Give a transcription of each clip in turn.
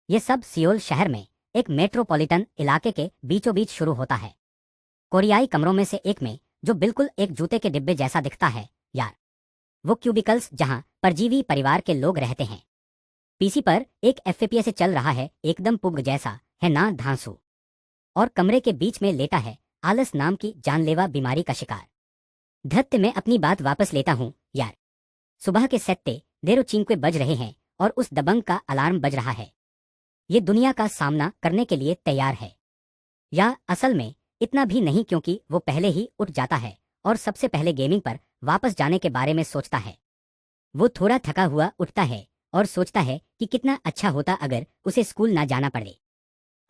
ये सब सियोल शहर में एक मेट्रोपॉलिटन इलाके के बीचों बीच शुरू होता है। कोरियाई कमरों में से एक में, जो बिल्कुल एक जूते के डिब्बे जैसा दिखता है यार, वो क्यूबिकल्स जहां परजीवी परिवार के लोग रहते हैं। पीसी पर एक एफपीएस चल रहा है, एकदम पुग जैसा है ना धांसू, और कमरे के बीच में लेटा है आलस नाम की जानलेवा बीमारी का शिकार। धत्ते में अपनी बात वापस लेता हूँ यार। सुबह के 7:05 बज रहे हैं और उस दबंग का अलार्म बज रहा है। ये दुनिया का सामना करने के लिए तैयार है, या असल में इतना भी नहीं, क्योंकि वो पहले ही उठ जाता है और सबसे पहले गेमिंग पर वापस जाने के बारे में सोचता है। वो थोड़ा थका हुआ उठता है और सोचता है कि कितना अच्छा होता अगर उसे स्कूल ना जाना पड़े।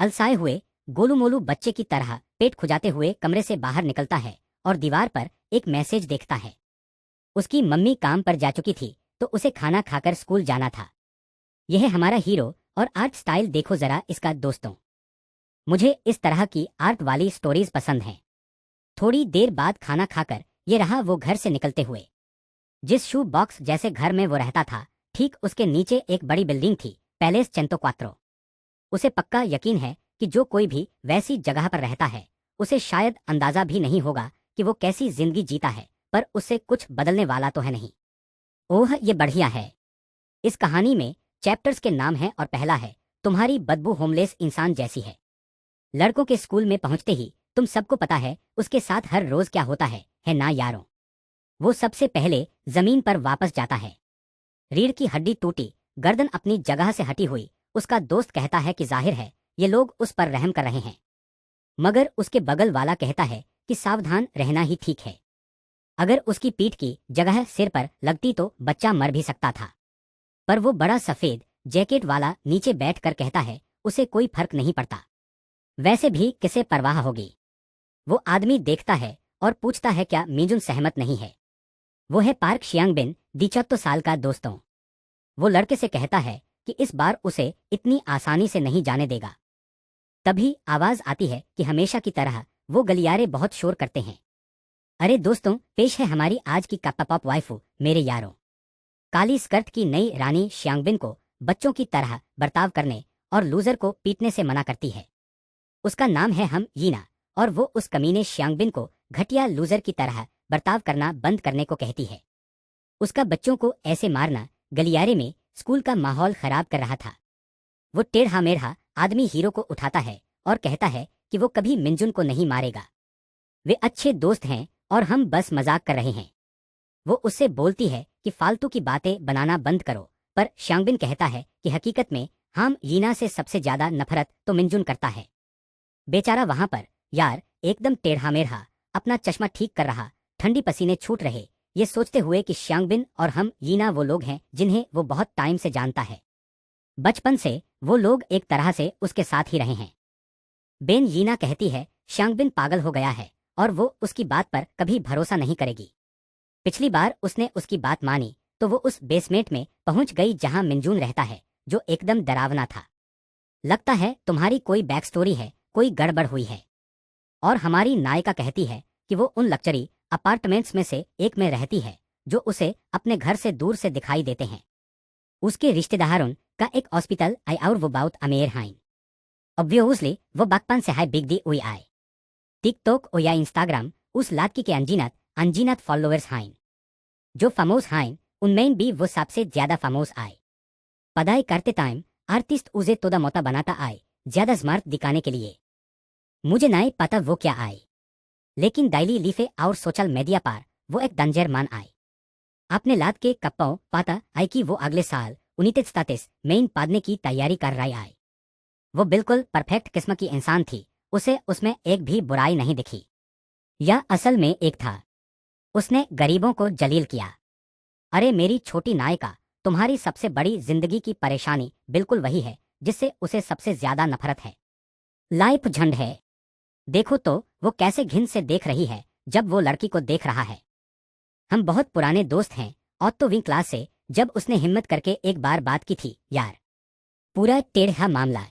अलसाए हुए गोलू मोलू बच्चे की तरह पेट खुजाते हुए कमरे से बाहर निकलता है और दीवार पर एक मैसेज देखता है। उसकी मम्मी काम पर जा चुकी थी तो उसे खाना खाकर स्कूल जाना था। यह हमारा हीरो और आर्ट स्टाइल देखो जरा इसका दोस्तों। मुझे इस तरह की आर्ट वाली स्टोरीज पसंद हैं। थोड़ी देर बाद खाना खाकर ये रहा वो घर से निकलते हुए। जिस शू बॉक्स जैसे घर में वो रहता था, ठीक उसके नीचे एक बड़ी बिल्डिंग थी, पैलेस चेंतो क्वात्रो। उसे पक्का यकीन है कि जो कोई भी वैसी जगह पर रहता है उसे शायद अंदाजा भी नहीं होगा कि वो कैसी जिंदगी जीता है, पर उससे कुछ बदलने वाला तो है नहीं। ओह ये बढ़िया है। इस कहानी में चैप्टर्स के नाम हैं और पहला है तुम्हारी बदबू होमलेस इंसान जैसी है। लड़कों के स्कूल में पहुंचते ही तुम सबको पता है उसके साथ हर रोज क्या होता है ना यारों। वो सबसे पहले जमीन पर वापस जाता है। रीढ़ की हड्डी टूटी, गर्दन अपनी जगह से हटी हुई। उसका दोस्त कहता है कि जाहिर है ये लोग उस पर रहम कर रहे हैं, मगर उसके बगल वाला कहता है कि सावधान रहना ही ठीक है। अगर उसकी पीठ की जगह सिर पर लगती तो बच्चा मर भी सकता था। पर वो बड़ा सफेद जैकेट वाला नीचे बैठकर कहता है उसे कोई फर्क नहीं पड़ता, वैसे भी किसे परवाह होगी। वो आदमी देखता है और पूछता है क्या मीजुन सहमत नहीं है। वो है पार्क शियांगबिन, 74 साल का दोस्तों। वो लड़के से कहता है कि इस बार उसे इतनी आसानी से नहीं जाने देगा। तभी आवाज आती है कि हमेशा की तरह वो गलियारे बहुत शोर करते हैं। अरे दोस्तों, पेश है हमारी आज की काप्पा पॉप वाइफू मेरे यारों। काली स्कर्ट की नई रानी शियांगबिन को बच्चों की तरह बर्ताव करने और लूजर को पीटने से मना करती है। उसका नाम है हम यीना, और वो उस कमीने शियांगबिन को घटिया लूजर की तरह बर्ताव करना बंद करने को कहती है। उसका बच्चों को ऐसे मारना गलियारे में स्कूल का माहौल खराब कर रहा था। वो टेढ़ा मेढ़ा आदमी हीरो को उठाता है और कहता है कि वो कभी मिंजुन को नहीं मारेगा। वे अच्छे दोस्त हैं और हम बस मजाक कर रहे हैं। वो उससे बोलती है कि फालतू की बातें बनाना बंद करो, पर शियांगबिन कहता है कि हकीकत में हम यीना से सबसे ज्यादा नफरत तो मिंजुन करता है। बेचारा वहां पर यार एकदम टेढ़ा मेढ़ा अपना चश्मा ठीक कर रहा, ठंडी पसीने छूट रहे, ये सोचते हुए कि शियांगबिन और हम यीना वो लोग हैं जिन्हें वो बहुत टाइम से जानता है। बचपन से वो लोग एक तरह से उसके साथ ही रहे हैं। बेन यीना कहती है शियांगबिन पागल हो गया है और वो उसकी बात पर कभी भरोसा नहीं करेगी। पिछली बार उसने उसकी बात मानी तो वो उस बेसमेंट में पहुंच गई जहां मिंजून रहता है, जो एकदम डरावना था। लगता है तुम्हारी कोई बैक स्टोरी है, कोई गड़बड़ हुई है। और हमारी नायिका कहती है कि वो उन लग्जरी अपार्टमेंट्स में से एक में रहती है जो उसे अपने घर से दूर से दिखाई देते हैं। उसके रिश्तेदारों का एक हॉस्पिटल आई और वो बहुत अमीर हैं। ऑब्वियसली वो बचपन से है बिग दी हुई आए। टिकटॉक और या इंस्टाग्राम उस लादकी के अनजीनत फॉलोअर्स हैं। जो फमोस हैं उनमें भी वो सबसे ज्यादा फमोस आए। पढ़ाई करते टाइम आर्टिस्ट उसे तोदा मोता बनाता आए, ज्यादा स्मार्ट दिखाने के लिए। मुझे नहीं पता वो क्या आए, लेकिन डेली लिफे और सोशल मीडिया पर वो एक डंजर मान आए। आपने लाद के कप्पाओं पाता आई कि वो अगले साल 1937 मेन पादने की तैयारी कर रही आए। वो बिल्कुल परफेक्ट किस्म की इंसान थी, उसे उसमें एक भी बुराई नहीं दिखी। या असल में एक था, उसने गरीबों को जलील किया। अरे मेरी छोटी नायिका, तुम्हारी सबसे बड़ी जिंदगी की परेशानी बिल्कुल वही है जिससे उसे सबसे ज्यादा नफरत है। लाइफ झंड है। देखो तो वो कैसे घिन से देख रही है जब वो लड़की को देख रहा है। हम बहुत पुराने दोस्त हैं, ऑत्तो विंग क्लास से, जब उसने हिम्मत करके एक बार बात की थी यार। पूरा टेढ़ा मामला।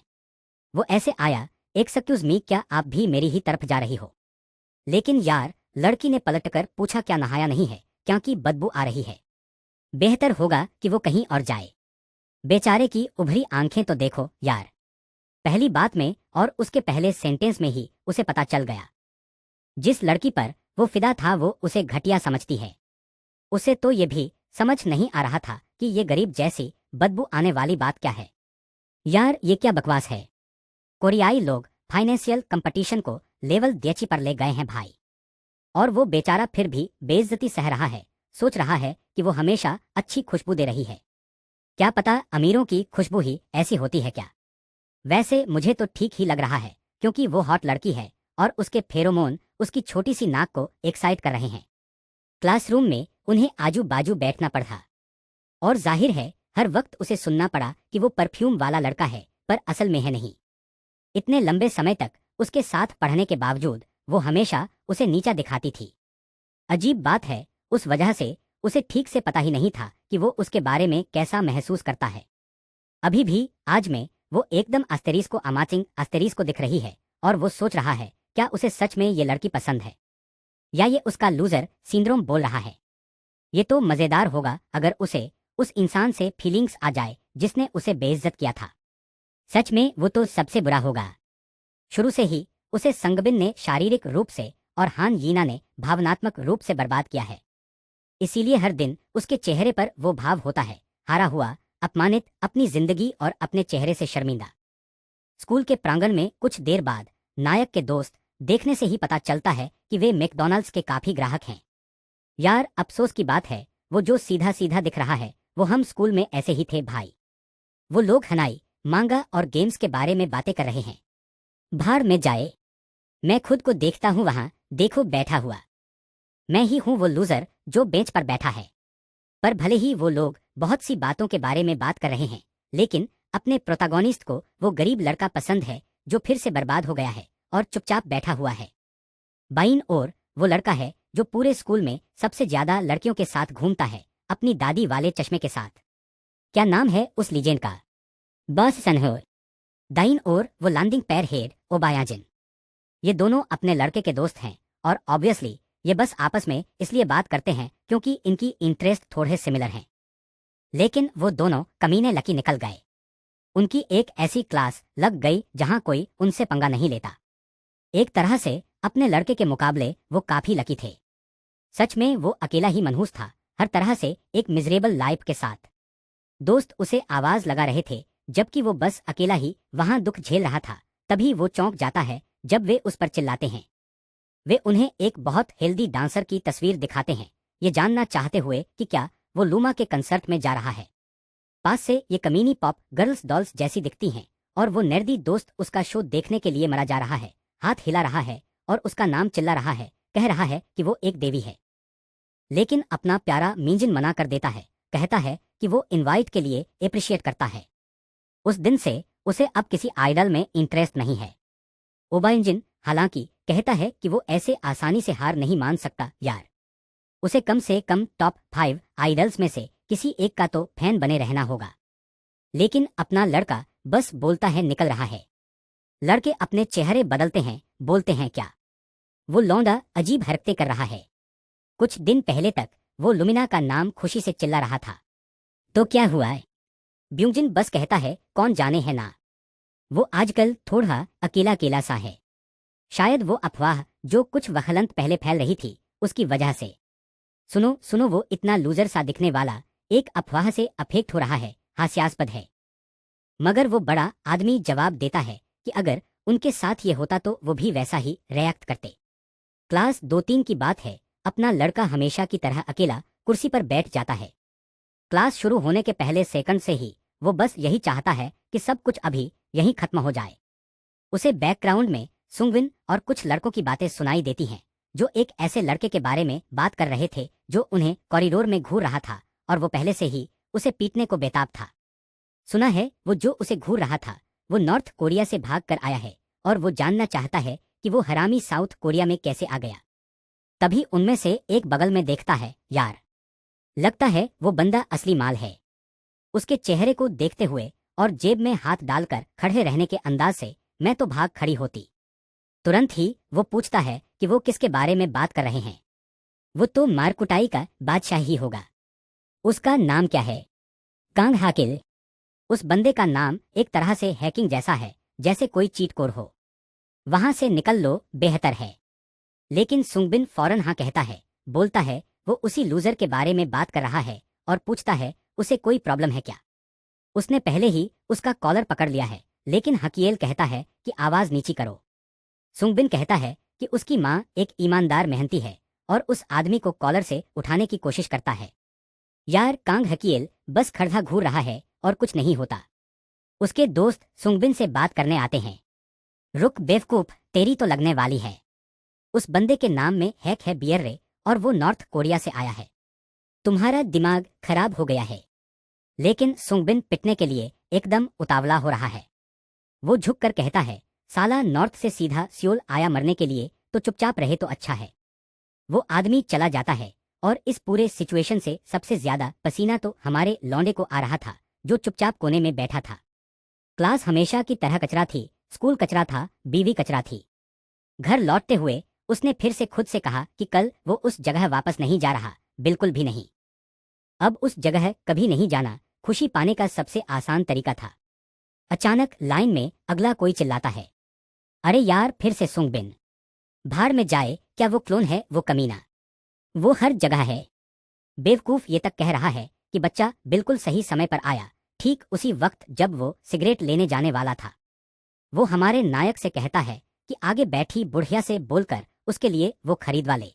वो ऐसे आया, एक्सक्यूज मी, क्या आप भी मेरी ही तरफ जा रही हो? लेकिन यार लड़की ने पलटकर पूछा क्या नहाया नहीं है, क्योंकि बदबू आ रही है। बेहतर होगा कि वो कहीं और जाए। बेचारे की उभरी आंखें तो देखो यार। पहली बात में और उसके पहले सेंटेंस में ही उसे पता चल गया। जिस लड़की पर वो फिदा था वो उसे घटिया समझती है। उसे तो ये भी समझ नहीं आ रहा था कि ये गरीब जैसी बदबू आने वाली बात क्या है। यार ये क्या बकवास है। कोरियाई लोग फाइनेंशियल कंपटीशन को लेवल देची पर ले गए हैं भाई। और वो बेचारा फिर भी बेइज्जती सह रहा है, सोच रहा है कि वो हमेशा अच्छी खुशबू दे रही है। क्या पता अमीरों की खुशबू ही ऐसी होती है क्या। वैसे मुझे तो ठीक ही लग रहा है, क्योंकि वो हॉट लड़की है और उसके फेरोमोन उसकी छोटी सी नाक को एक्साइट कर रहे हैं। क्लासरूम में उन्हें आजू बाजू बैठना पड़ा और जाहिर है हर वक्त उसे सुनना पड़ा कि वो परफ्यूम वाला लड़का है, पर असल में है नहीं। इतने लंबे समय तक उसके साथ पढ़ने के बावजूद वो हमेशा उसे नीचा दिखाती थी। अजीब बात है, उस वजह से उसे ठीक से पता ही नहीं था कि वो उसके बारे में कैसा महसूस करता है। अभी भी आज में वो एकदम आस्तेरीस को दिख रही है और वो सोच रहा है क्या उसे सच में ये लड़की पसंद है या ये उसका लूजर सिंड्रोम बोल रहा है। ये तो मजेदार होगा अगर उसे उस इंसान से फीलिंग्स आ जाए जिसने उसे बेइज्जत किया था। सच में वो तो सबसे बुरा होगा। शुरू से ही उसे संगबिन ने शारीरिक रूप से और हान यीना ने भावनात्मक रूप से बर्बाद किया है। इसीलिए हर दिन उसके चेहरे पर वो भाव होता है, हारा हुआ, अपमानित, अपनी जिंदगी और अपने चेहरे से शर्मिंदा। स्कूल के प्रांगण में कुछ देर बाद नायक के दोस्त देखने से ही पता चलता है कि वे मैकडॉनल्ड्स के काफी ग्राहक हैं। यार अफसोस की बात है, वो जो सीधा सीधा दिख रहा है वो हम स्कूल में ऐसे ही थे भाई। वो लोग हनाई, मांगा और गेम्स के बारे में बातें कर रहे हैं। भाड़ में जाए, मैं खुद को देखता हूँ वहां, देखो बैठा हुआ। मैं ही हूँ वो लूजर जो बेंच पर बैठा है। पर भले ही वो लोग बहुत सी बातों के बारे में बात कर रहे हैं, लेकिन अपने प्रोtagonist को वो गरीब लड़का पसंद है जो फिर से बर्बाद हो गया है और चुपचाप बैठा हुआ है। बाईं ओर वो लड़का है जो पूरे स्कूल में सबसे ज्यादा लड़कियों के साथ घूमता है, अपनी दादी वाले चश्मे के साथ। क्या नाम है उस लीजेंड का? बॉस सनहो। दाईं ओर वो लैंडिंग पैर हेड ओबायाजिन। ये दोनों अपने लड़के के दोस्त हैं और ऑब्वियसली ये बस आपस में इसलिए बात करते हैं क्योंकि इनकी इंटरेस्ट थोड़े सिमिलर हैं। लेकिन वो दोनों कमीने लकी निकल गए। उनकी एक ऐसी क्लास लग गई जहां कोई उनसे पंगा नहीं लेता। एक तरह से अपने लड़के के मुकाबले वो काफी लकी थे। सच में वो अकेला ही मनहूस था, हर तरह से एक मिजरेबल लाइफ के साथ। दोस्त उसे आवाज लगा रहे थे जबकि वो बस अकेला ही वहां दुख झेल रहा था। तभी वो चौंक जाता है जब वे उस पर चिल्लाते हैं। वे उन्हें एक बहुत हेल्दी डांसर की तस्वीर दिखाते हैं, ये जानना चाहते हुए कि क्या वो लूमा के कंसर्ट में जा रहा है। पास से ये कमीनी पॉप गर्ल्स डॉल्स जैसी दिखती हैं और वो नर्दी दोस्त उसका शो देखने के लिए मरा जा रहा है, हाथ हिला रहा है और उसका नाम चिल्ला रहा है, कह रहा है कि वो एक देवी है। लेकिन अपना प्यारा मींजिन मना कर देता है, कहता है कि वो इनवाइट के लिए एप्रिशिएट करता है। उस दिन से उसे अब किसी आइडल में इंटरेस्ट नहीं है। ओबाइंजिन हालांकि कहता है कि वो ऐसे आसानी से हार नहीं मान सकता यार। उसे कम से कम टॉप 5 आइडल्स में से किसी एक का तो फैन बने रहना होगा। लेकिन अपना लड़का बस बोलता है निकल रहा है। लड़के अपने चेहरे बदलते हैं, बोलते हैं क्या। वो लौंडा अजीब हरकतें कर रहा है। कुछ दिन पहले तक वो लुमिना का नाम खुशी से चिल्ला रहा था। तो क्या हुआ है? ब्यूंजिन बस कहता है कौन जाने है ना। वो आजकल थोड़ा अकेला अकेला सा है। शायद वो अफवाह जो कुछ वहलंत पहले फैल रही थी उसकी वजह से। सुनो सुनो, वो इतना लूजर सा दिखने वाला एक अफवाह से अफेक्ट हो रहा है, हास्यास्पद है। मगर वो बड़ा आदमी जवाब देता है कि अगर उनके साथ ये होता तो वो भी वैसा ही रिएक्ट करते। क्लास 2-3 की बात है, अपना लड़का हमेशा की तरह अकेला कुर्सी पर बैठ जाता है। क्लास शुरू होने के पहले सेकंड से ही वो बस यही चाहता है कि सब कुछ अभी यहीं खत्म हो जाए। उसे बैकग्राउंड में सुंगविन और कुछ लड़कों की बातें सुनाई देती हैं जो एक ऐसे लड़के के बारे में बात कर रहे थे जो उन्हें कॉरिडोर में घूर रहा था और वो पहले से ही उसे पीटने को बेताब था। सुना है वो जो उसे घूर रहा था वो नॉर्थ कोरिया से भाग कर आया है और वो जानना चाहता है कि वो हरामी साउथ कोरिया में कैसे आ गया। तभी उनमें से एक बगल में देखता है, यार लगता है वो बंदा असली माल है। उसके चेहरे को देखते हुए और जेब में हाथ डालकर खड़े रहने के अंदाज से मैं तो भाग खड़ी होती। तुरंत ही वो पूछता है कि वो किसके बारे में बात कर रहे हैं। वो तो मारकुटाई का बादशाह ही होगा। उसका नाम क्या है? कांग हाकिल। उस बंदे का नाम एक तरह से हैकिंग जैसा है, जैसे कोई चीट कोर हो। वहां से निकल लो, बेहतर है। लेकिन सुंगबिन फौरन हाँ कहता है, बोलता है वो उसी लूजर के बारे में बात कर रहा है और पूछता है उसे कोई प्रॉब्लम है क्या। उसने पहले ही उसका कॉलर पकड़ लिया है, लेकिन हकील कहता है कि आवाज नीची करो। सुंगबिन कहता है कि उसकी माँ एक ईमानदार मेहनती है और उस आदमी को कॉलर से उठाने की कोशिश करता है। यार कांग हकील बस खड़धा घूर रहा है और कुछ नहीं होता। उसके दोस्त सुंगबिन से बात करने आते हैं। रुक बेवकूफ, तेरी तो लगने वाली है। उस बंदे के नाम में हैक है बियर्रे और वो नॉर्थ कोरिया से आया है। तुम्हारा दिमाग खराब हो गया है। लेकिन सुंगबिन पिटने के लिए एकदम उतावला हो रहा है। वो झुक कर कहता है, साला नॉर्थ से सीधा सियोल आया मरने के लिए, तो चुपचाप रहे तो अच्छा है। वो आदमी चला जाता है और इस पूरे सिचुएशन से सबसे ज्यादा पसीना तो हमारे लौंडे को आ रहा था, जो चुपचाप कोने में बैठा था। क्लास हमेशा की तरह कचरा थी, स्कूल कचरा था, बीवी कचरा थी। घर लौटते हुए उसने फिर से खुद से कहा कि कल वो उस जगह वापस नहीं जा रहा, बिल्कुल भी नहीं। अब उस जगह कभी नहीं जाना खुशी पाने का सबसे आसान तरीका था। अचानक लाइन में अगला कोई चिल्लाता है, अरे यार फिर से सुंगबिन। भाड़ में जाए, क्या वो क्लोन है वो कमीना? वो हर जगह है। बेवकूफ ये तक कह रहा है कि बच्चा बिल्कुल सही समय पर आया, ठीक उसी वक्त जब वो सिगरेट लेने जाने वाला था। वो हमारे नायक से कहता है कि आगे बैठी बुढ़िया से बोलकर उसके लिए वो खरीदवा ले।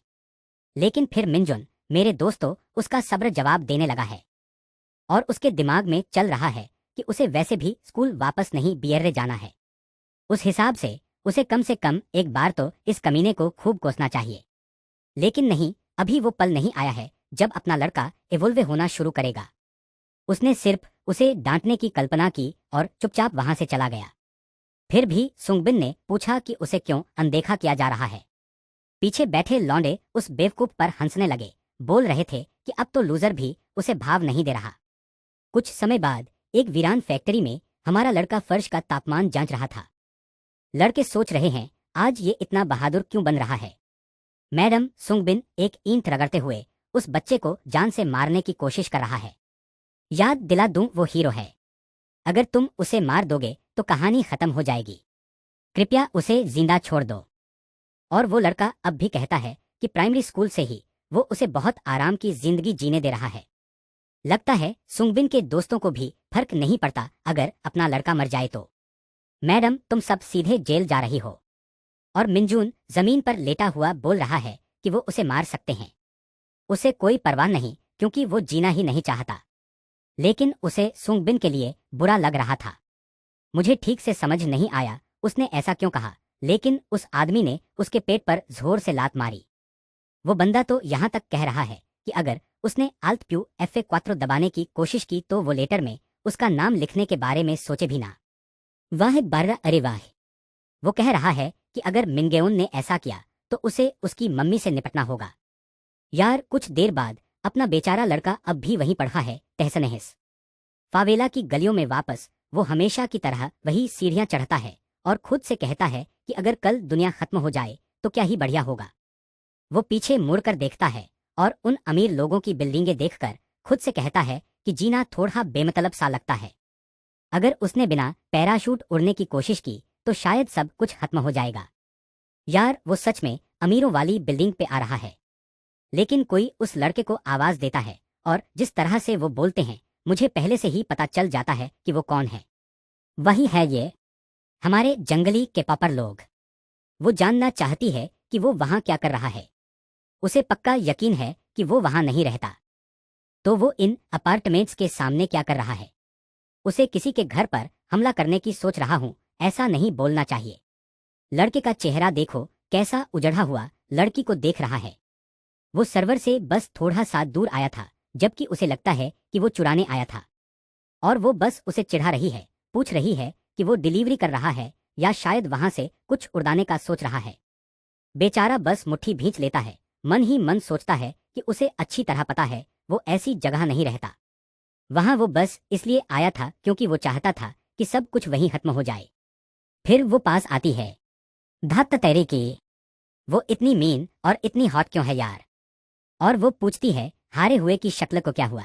लेकिन फिर मिनजुन, मेरे दोस्तों, उसका सब्र जवाब देने लगा है और उसके दिमाग में चल रहा है कि उसे वैसे भी स्कूल वापस नहीं बियर्रे जाना है। उस हिसाब से कम एक बार तो इस कमीने को खूब कोसना चाहिए। लेकिन नहीं, अभी वो पल नहीं आया है जब अपना लड़का इवोल्व होना शुरू करेगा। उसने सिर्फ उसे डांटने की कल्पना की और चुपचाप वहां से चला गया। फिर भी सुंगबिन ने पूछा कि उसे क्यों अनदेखा किया जा रहा है। पीछे बैठे लौंडे उस बेवकूफ पर हंसने लगे, बोल रहे थे कि अब तो लूजर भी उसे भाव नहीं दे रहा। कुछ समय बाद एक वीरान फैक्ट्री में हमारा लड़का फर्श का तापमान जांच रहा था। लड़के सोच रहे हैं, आज ये इतना बहादुर क्यों बन रहा है। मैडम, सुंगबिन एक ईंट रगड़ते हुए उस बच्चे को जान से मारने की कोशिश कर रहा है। याद दिला दूं, वो हीरो है। अगर तुम उसे मार दोगे तो कहानी खत्म हो जाएगी। कृपया उसे जिंदा छोड़ दो। और वो लड़का अब भी कहता है कि प्राइमरी स्कूल से ही वो उसे बहुत आराम की जिंदगी जीने दे रहा है। लगता है सुंगबिन के दोस्तों को भी फर्क नहीं पड़ता अगर अपना लड़का मर जाए तो। मैडम, तुम सब सीधे जेल जा रही हो। और मिनजून जमीन पर लेटा हुआ बोल रहा है कि वो उसे मार सकते हैं। उसे कोई परवाह नहीं, क्योंकि वो जीना ही नहीं चाहता। लेकिन उसे सुंगबिन के लिए बुरा लग रहा था। मुझे ठीक से समझ नहीं आया उसने ऐसा क्यों कहा, लेकिन उस आदमी ने उसके पेट पर जोर से लात मारी। वो बंदा तो यहाँ तक कह रहा है कि अगर उसने आल्ट प्यू एफए 4 दबाने की कोशिश की तो वो लेटर में उसका नाम लिखने के बारे में सोचे भी ना। वाह बारह, अरे वाह। वो कह रहा है कि अगर मिनगेउन ने ऐसा किया तो उसे उसकी मम्मी से निपटना होगा। यार कुछ देर बाद अपना बेचारा लड़का अब भी वहीं पड़ा है, तहस-नहस। फावेला की गलियों में वापस वो हमेशा की तरह वही सीढ़ियां चढ़ता है और खुद से कहता है कि अगर कल दुनिया खत्म हो जाए तो क्या ही बढ़िया होगा। वो पीछे मुड़कर देखता है और उन अमीर लोगों की बिल्डिंगें देखकर खुद से कहता है कि जीना थोड़ा बेमतलब सा लगता है। अगर उसने बिना पैराशूट उड़ने की कोशिश की तो शायद सब कुछ खत्म हो जाएगा। यार वो सच में अमीरों वाली बिल्डिंग पे आ रहा है। लेकिन कोई उस लड़के को आवाज देता है और जिस तरह से वो बोलते हैं मुझे पहले से ही पता चल जाता है कि वो कौन है। वही है ये, हमारे जंगली के पापर लोग। वो जानना चाहती है कि वो वहां क्या कर रहा है। उसे पक्का यकीन है कि वो वहां नहीं रहता। तो वो इन अपार्टमेंट्स के सामने क्या कर रहा है। उसे किसी के घर पर हमला करने की सोच रहा हूं, ऐसा नहीं बोलना चाहिए। लड़के का चेहरा देखो, कैसा उजड़ा हुआ लड़की को देख रहा है। वो सर्वर से बस थोड़ा सा दूर आया था, जबकि उसे लगता है कि वो चुराने आया था। और वो बस उसे चिढ़ा रही है, पूछ रही है कि वो डिलीवरी कर रहा है या शायद वहां से कुछ उड़ाने का सोच रहा है। बेचारा बस मुट्ठी भींच लेता है, मन ही मन सोचता है कि उसे अच्छी तरह पता है वो ऐसी जगह नहीं रहता। वहां वो बस इसलिए आया था क्योंकि वो चाहता था कि सब कुछ वहीं खत्म हो जाए। फिर वो पास आती है। धत्त तेरे की, वो इतनी मीन और इतनी हॉट क्यों है यार। और वो पूछती है, हारे हुए की शक्ल को क्या हुआ,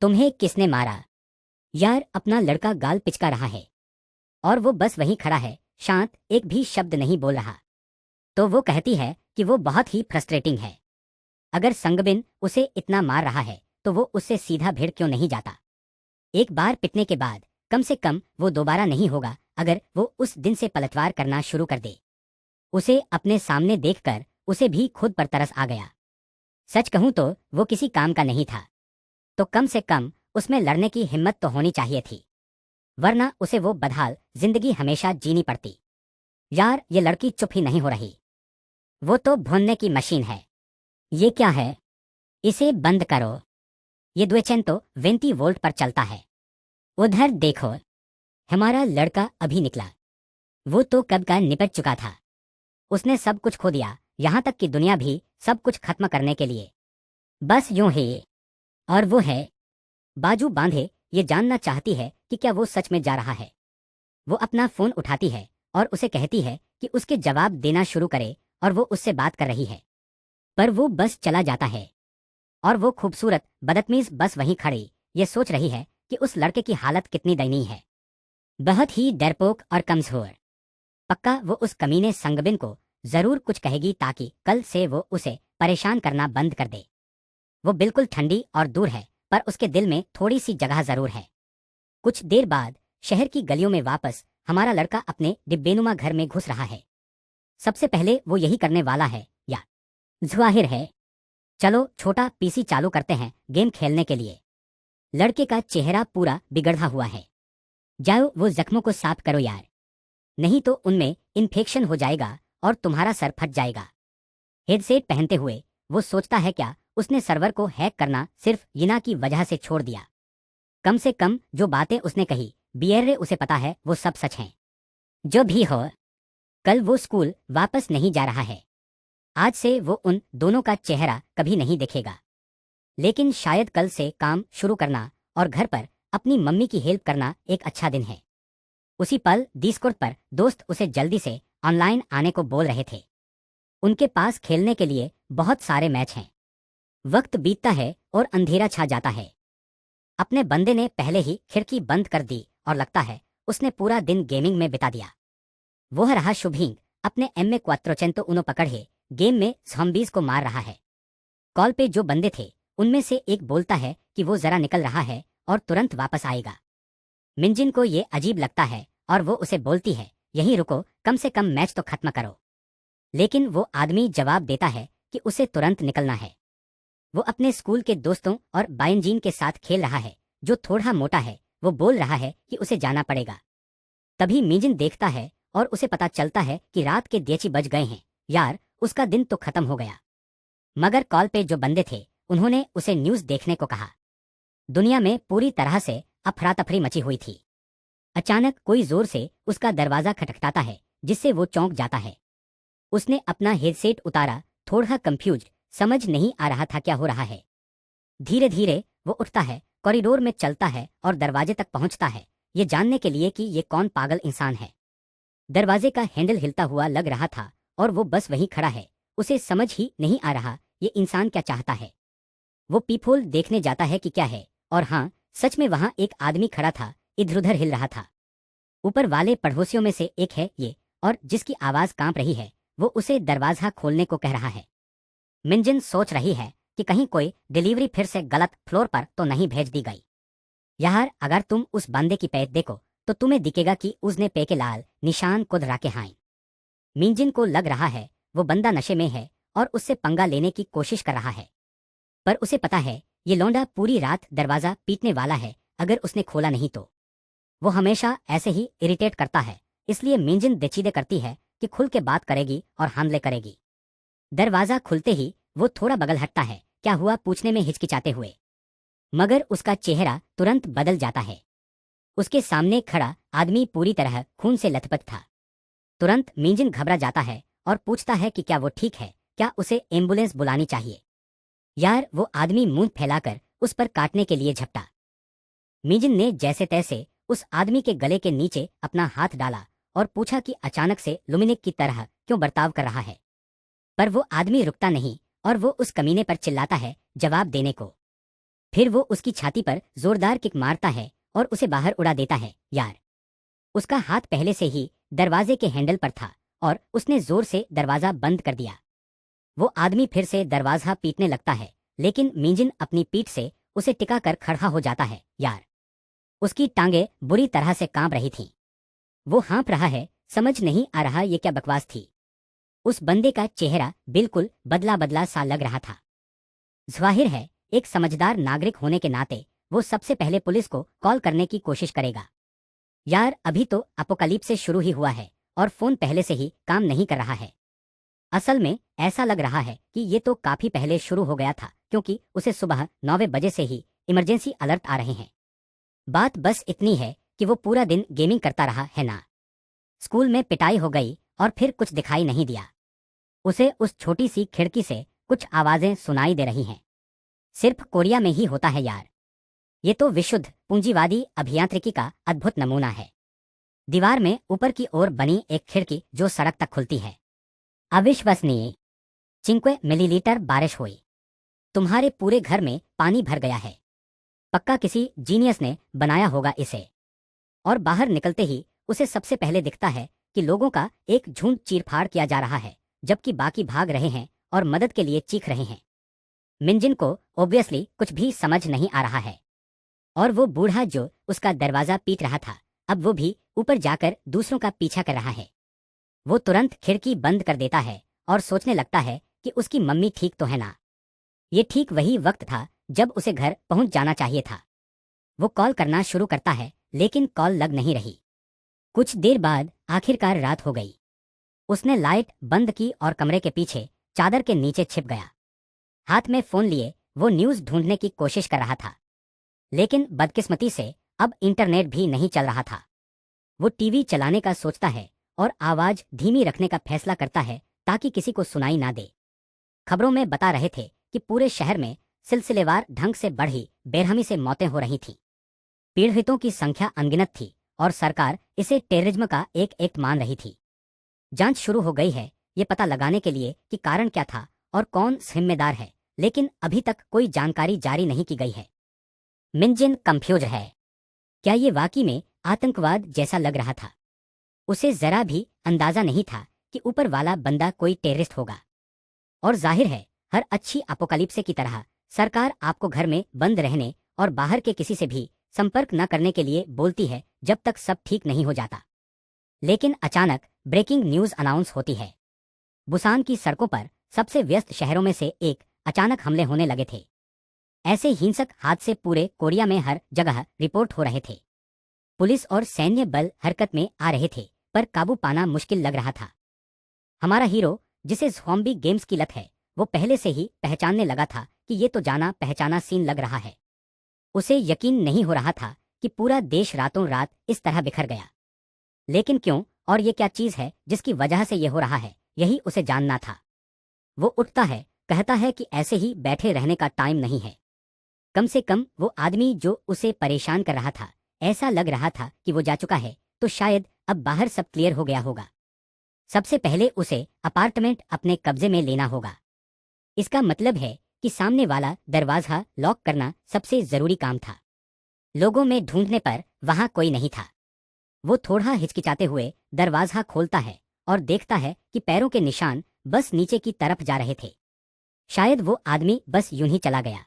तुम्हें किसने मारा। यार अपना लड़का गाल पिचका रहा है। और वो बस वहीं खड़ा है, शांत, एक भी शब्द नहीं बोल रहा। तो वो कहती है कि वो बहुत ही फ्रस्ट्रेटिंग है। अगर संगबिन उसे इतना मार रहा है तो वो उससे सीधा भिड़ क्यों नहीं जाता। एक बार पिटने के बाद कम से कम वो दोबारा नहीं होगा। अगर वो उस दिन से पलटवार करना शुरू कर दे। उसे अपने सामने देखकर उसे भी खुद पर तरस आ गया। सच कहूं तो वो किसी काम का नहीं था, तो कम से कम उसमें लड़ने की हिम्मत तो होनी चाहिए थी, वरना उसे वो बदहाल जिंदगी हमेशा जीनी पड़ती। यार, ये लड़की चुप ही नहीं हो रही। वो तो भूनने की मशीन है। ये क्या है? इसे बंद करो। ये 220 वोल्ट पर चलता है। उधर देखो, हमारा लड़का अभी निकला। वो तो कब का निपट चुका था। उसने सब कुछ खो दिया, यहां तक कि दुनिया भी, सब कुछ खत्म करने के लिए। बस यूं ही। और वो है बाजू बांधे, ये जानना चाहती है कि क्या वो सच में जा रहा है। वो अपना फोन उठाती है और उसे कहती है कि उसके जवाब देना शुरू करे, और वो उससे बात कर रही है। पर वो बस चला जाता है, और वो खूबसूरत बदतमीज बस वहीं खड़ी, ये सोच रही है कि उस लड़के की हालत कितनी दयनीय है। बहुत ही डरपोक और कमजोर। पक्का वो उस कमीने संगबिन को जरूर कुछ कहेगी ताकि कल से वो उसे परेशान करना बंद कर दे। वो बिल्कुल ठंडी और दूर है, पर उसके दिल में थोड़ी सी जगह जरूर है। कुछ देर बाद शहर की गलियों में वापस हमारा लड़का अपने डिब्बेनुमा घर में घुस रहा है। सबसे पहले वो यही करने वाला है, या जाहिर है। चलो छोटा पीसी चालू करते हैं गेम खेलने के लिए। लड़के का चेहरा पूरा बिगड़ा हुआ है। जाओ वो जख्मों को साफ करो यार, नहीं तो उनमें इन्फेक्शन हो जाएगा और तुम्हारा सर फट जाएगा। हेडसेट पहनते हुए वो सोचता है क्या उसने सर्वर को हैक करना सिर्फ यिना की वजह से छोड़ दिया। कम से कम जो बातें उसने कही, बियर्रे उसे पता है वो सब सच हैं। जो भी हो, कल वो स्कूल वापस नहीं जा रहा है। आज से वो उन दोनों का चेहरा कभी नहीं देखेगा। लेकिन शायद कल से काम शुरू करना और घर पर अपनी मम्मी की हेल्प करना एक अच्छा दिन है। उसी पल डिस्कॉर्ड पर दोस्त उसे जल्दी से ऑनलाइन आने को बोल रहे थे। उनके पास खेलने के लिए बहुत सारे मैच हैं। वक्त बीतता है और अंधेरा छा जाता है। अपने बंदे ने पहले ही खिड़की बंद कर दी और लगता है उसने पूरा दिन गेमिंग में बिता दिया। वह रहा शुभिंग अपने एम क्वात्रोचेंतो उनो पकड़े गेम में ज़ॉम्बीज को मार रहा है। कॉल पे जो बंदे थे उनमें से एक बोलता है कि वो जरा निकल रहा है और तुरंत वापस आएगा। मिंजिन को ये अजीब लगता है और वो उसे बोलती है यहीं रुको, कम से कम मैच तो खत्म करो। लेकिन वो आदमी जवाब देता है कि उसे तुरंत निकलना है। वो अपने स्कूल के दोस्तों और बायनजीन के साथ खेल रहा है जो थोड़ा मोटा है। वो बोल रहा है कि उसे जाना पड़ेगा। तभी मिंजिन देखता है और उसे पता चलता है कि रात के 10 बज गए हैं। यार, उसका दिन तो खत्म हो गया। मगर कॉल पे जो बंदे थे उन्होंने उसे न्यूज़ देखने को कहा। दुनिया में पूरी तरह से अफरा तफरी मची हुई थी। अचानक कोई जोर से उसका दरवाजा खटखटाता है जिससे वो चौंक जाता है। उसने अपना हेडसेट उतारा, थोड़ा कंफ्यूज, समझ नहीं आ रहा था क्या हो रहा है। धीरे धीरे वो उठता है, कॉरिडोर में चलता है और दरवाजे तक पहुंचता है, ये जानने के लिए कि ये कौन पागल इंसान है। दरवाजे का हैंडल हिलता हुआ लग रहा था और वो बस वहीं खड़ा है। उसे समझ ही नहीं आ रहा ये इंसान क्या चाहता है। वो पीपहोल देखने जाता है कि क्या है, और हाँ, सच में वहां एक आदमी खड़ा था, इधर उधर हिल रहा था। ऊपर वाले पड़ोसियों में से एक है ये, और जिसकी आवाज कांप रही है। वो उसे दरवाजा खोलने को कह रहा है। मिंजिन सोच रही है कि कहीं कोई डिलीवरी फिर से गलत फ्लोर पर तो नहीं भेज दी गई। यार, अगर तुम उस बंदे की पैर देखो तो तुम्हें दिखेगा कि उसने पे के लाल निशान खुद रखे हैं। मिंजिन को लग रहा है वो बंदा नशे में है और उससे पंगा लेने की कोशिश कर रहा है। पर उसे पता है ये लौंडा पूरी रात दरवाजा पीटने वाला है अगर उसने खोला नहीं तो। वो हमेशा ऐसे ही इरिटेट करता है, इसलिए मिंजिन बेचीदे करती है कि खुल के बात करेगी और हमले करेगी। दरवाजा खुलते ही वो थोड़ा बगल हटता है, क्या हुआ पूछने में हिचकिचाते हुए। मगर उसका चेहरा तुरंत बदल जाता है। उसके सामने खड़ा आदमी पूरी तरह खून से लथपथ था। तुरंत मिंजिन घबरा जाता है और पूछता है कि क्या वो ठीक है, क्या उसे एम्बुलेंस बुलानी चाहिए। यार, वो आदमी मुंह फैलाकर उस पर काटने के लिए झपटा। मिंजिन ने जैसे तैसे उस आदमी के गले के नीचे अपना हाथ डाला और पूछा कि अचानक से लुमिनिक की तरह क्यों बर्ताव कर रहा है। पर वो आदमी रुकता नहीं और वो उस कमीने पर चिल्लाता है जवाब देने को। फिर वो उसकी छाती पर जोरदार किक मारता है और उसे बाहर उड़ा देता है। यार, उसका हाथ पहले से ही दरवाजे के हैंडल पर था और उसने जोर से दरवाजा बंद कर दिया। वो आदमी फिर से दरवाजा पीटने लगता है, लेकिन मिंजिन अपनी पीठ से उसे टिका कर खड़ा हो जाता है। यार, उसकी टांगें बुरी तरह से कांप रही थीं। वो हाँफ रहा है, समझ नहीं आ रहा ये क्या बकवास थी। उस बंदे का चेहरा बिल्कुल बदला बदला सा लग रहा था। जाहिर है, एक समझदार नागरिक होने के नाते वो सबसे पहले पुलिस को कॉल करने की कोशिश करेगा। यार, अभी तो अपोकलिप्स शुरू ही हुआ है और फोन पहले से ही काम नहीं कर रहा है। असल में ऐसा लग रहा है कि ये तो काफी पहले शुरू हो गया था, क्योंकि उसे सुबह 9 बजे से ही इमरजेंसी अलर्ट आ रहे हैं। बात बस इतनी है कि वो पूरा दिन गेमिंग करता रहा है ना। स्कूल में पिटाई हो गई और फिर कुछ दिखाई नहीं दिया। उसे उस छोटी सी खिड़की से कुछ आवाजें सुनाई दे रही हैं। सिर्फ कोरिया में ही होता है यार। ये तो विशुद्ध पूंजीवादी अभियांत्रिकी का अद्भुत नमूना है। दीवार में ऊपर की ओर बनी एक खिड़की जो सड़क तक खुलती है। अविश्वसनीय। 5 मिलीलीटर बारिश हुई। तुम्हारे पूरे घर में पानी भर गया है। पक्का किसी जीनियस ने बनाया होगा इसे। और बाहर निकलते ही उसे सबसे पहले दिखता है कि लोगों का एक झुंड चीरफाड़ किया जा रहा है, जबकि बाकी भाग रहे हैं और मदद के लिए चीख रहे हैं। मिंजिन को ऑब्वियसली कुछ भी समझ नहीं आ रहा है। और वो बूढ़ा जो उसका दरवाजा पीट रहा था, अब वो भी ऊपर जाकर दूसरों का पीछा कर रहा है। वो तुरंत खिड़की बंद कर देता है और सोचने लगता है कि उसकी मम्मी ठीक तो है ना। ये ठीक वही वक्त था जब उसे घर पहुंच जाना चाहिए था। वो कॉल करना शुरू करता है, लेकिन कॉल लग नहीं रही। कुछ देर बाद आखिरकार रात हो गई। उसने लाइट बंद की और कमरे के पीछे चादर के नीचे छिप गया। हाथ में फोन लिए वो न्यूज ढूंढने की कोशिश कर रहा था, लेकिन बदकिस्मती से अब इंटरनेट भी नहीं चल रहा था। वो टीवी चलाने का सोचता है और आवाज धीमी रखने का फैसला करता है ताकि किसी को सुनाई ना दे। खबरों में बता रहे थे कि पूरे शहर में सिलसिलेवार ढंग से बढ़ी बेरहमी से मौतें हो रही थीं। पीड़ितों की संख्या अनगिनत थी और सरकार इसे टेररिज्म का एक एक्ट मान रही थी। जांच शुरू हो गई है ये पता लगाने के लिए कि कारण क्या था और कौन जिम्मेदार है, लेकिन अभी तक कोई जानकारी जारी नहीं की गई है। मिंजिन कंफ्यूज है। क्या ये वाकई में आतंकवाद जैसा लग रहा था? उसे जरा भी अंदाजा नहीं था कि ऊपर वाला बंदा कोई टेररिस्ट होगा। और जाहिर है, हर अच्छी अपोकलिप्से की तरह सरकार आपको घर में बंद रहने और बाहर के किसी से भी संपर्क न करने के लिए बोलती है जब तक सब ठीक नहीं हो जाता। लेकिन अचानक ब्रेकिंग न्यूज अनाउंस होती है। बुसान की सड़कों पर, सबसे व्यस्त शहरों में से एक, अचानक हमले होने लगे थे। ऐसे हिंसक हादसे पूरे कोरिया में हर जगह रिपोर्ट हो रहे थे। पुलिस और सैन्य बल हरकत में आ रहे थे, पर काबू पाना मुश्किल लग रहा था। हमारा हीरो, जिसे ज़ॉम्बी गेम्स की लत है, वो पहले से ही पहचानने लगा था कि ये तो जाना पहचाना सीन लग रहा है। उसे यकीन नहीं हो रहा था कि पूरा देश रातों रात इस तरह बिखर गया। लेकिन क्यों, और ये क्या चीज है जिसकी वजह से ये हो रहा है, यही उसे जानना था। वो उठता है, कहता है कि ऐसे ही बैठे रहने का टाइम नहीं है। कम से कम वो आदमी जो उसे परेशान कर रहा था, ऐसा लग रहा था कि वो जा चुका है, तो शायद अब बाहर सब क्लियर हो गया होगा। सबसे पहले उसे अपार्टमेंट अपने कब्जे में लेना होगा। इसका मतलब है कि सामने वाला दरवाजा लॉक करना सबसे जरूरी काम था। लोगों में ढूंढने पर वहां कोई नहीं था। वो थोड़ा हिचकिचाते हुए दरवाजा खोलता है और देखता है कि पैरों के निशान बस नीचे की तरफ जा रहे थे। शायद वो आदमी बस यूं ही चला गया।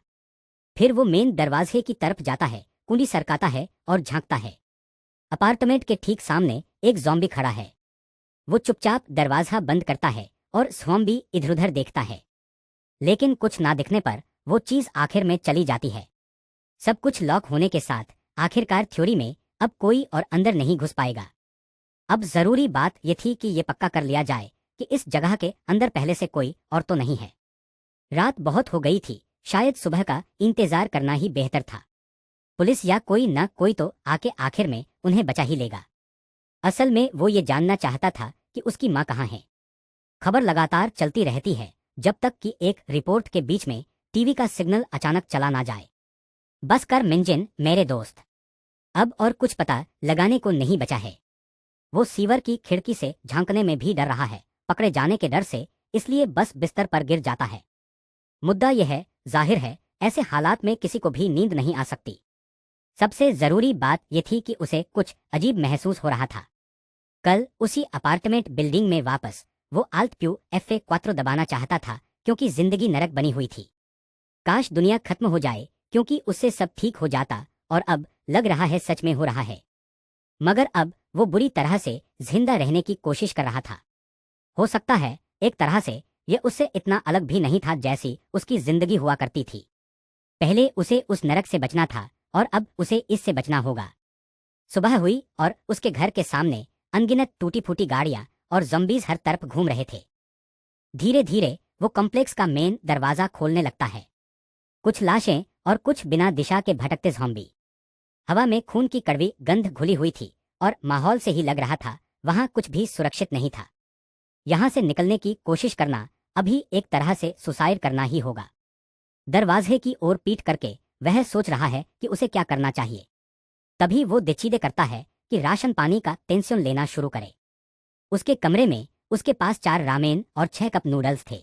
फिर वो मेन दरवाजे की तरफ जाता है, कुंडी सरकाता है और झांकता है। अपार्टमेंट के ठीक सामने एक ज़ॉम्बी खड़ा है। वो चुपचाप दरवाजा बंद करता है और ज़ॉम्बी इधर उधर देखता है, लेकिन कुछ ना दिखने पर वो चीज आखिर में चली जाती है। सब कुछ लॉक होने के साथ आखिरकार थ्योरी में अब कोई और अंदर नहीं घुस पाएगा। अब जरूरी बात ये थी कि ये पक्का कर लिया जाए कि इस जगह के अंदर पहले से कोई और तो नहीं है। रात बहुत हो गई थी, शायद सुबह का इंतजार करना ही बेहतर था। पुलिस या कोई न कोई तो आके आखिर में उन्हें बचा ही लेगा। असल में वो ये जानना चाहता था कि उसकी माँ कहाँ है। खबर लगातार चलती रहती है जब तक कि एक रिपोर्ट के बीच में टीवी का सिग्नल अचानक चला ना जाए। बस कर मिंजिन मेरे दोस्त, अब और कुछ पता लगाने को नहीं बचा है। वो सीवर की खिड़की से झांकने में भी डर रहा है, पकड़े जाने के डर से, इसलिए बस बिस्तर पर गिर जाता है। मुद्दा यह है, जाहिर है ऐसे हालात में किसी को भी नींद नहीं आ सकती। सबसे जरूरी बात यह थी कि उसे कुछ अजीब महसूस हो रहा था। कल उसी अपार्टमेंट बिल्डिंग में वापस वो आल्ट प्यू F4 दबाना चाहता था क्योंकि जिंदगी नरक बनी हुई थी। काश दुनिया खत्म हो जाए क्योंकि उससे सब ठीक हो जाता, और अब लग रहा है सच में हो रहा है। मगर अब वो बुरी तरह से जिंदा रहने की कोशिश कर रहा था। हो सकता है एक तरह से ये उससे इतना अलग भी नहीं था जैसी उसकी जिंदगी हुआ करती थी। पहले उसे उस नरक से बचना था और अब उसे इससे बचना होगा। सुबह हुई और उसके घर के सामने अनगिनत टूटी फूटी गाड़ियां और ज़ॉम्बीज़ हर तरफ घूम रहे थे। धीरे धीरे वो कॉम्प्लेक्स का मेन दरवाजा खोलने लगता है। कुछ लाशें और कुछ बिना दिशा के भटकते ज़ॉम्बी। हवा में खून की कड़वी गंध घुली हुई थी और माहौल से ही लग रहा था वहां कुछ भी सुरक्षित नहीं था। यहां से निकलने की कोशिश करना अभी एक तरह से सुसाइड करना ही होगा। दरवाजे की ओर पीठ करके वह सोच रहा है कि उसे क्या करना चाहिए। तभी वो दिचीदे करता है कि राशन पानी का टेंशन लेना शुरू करे। उसके कमरे में उसके पास 4 रामेन और 6 कप नूडल्स थे।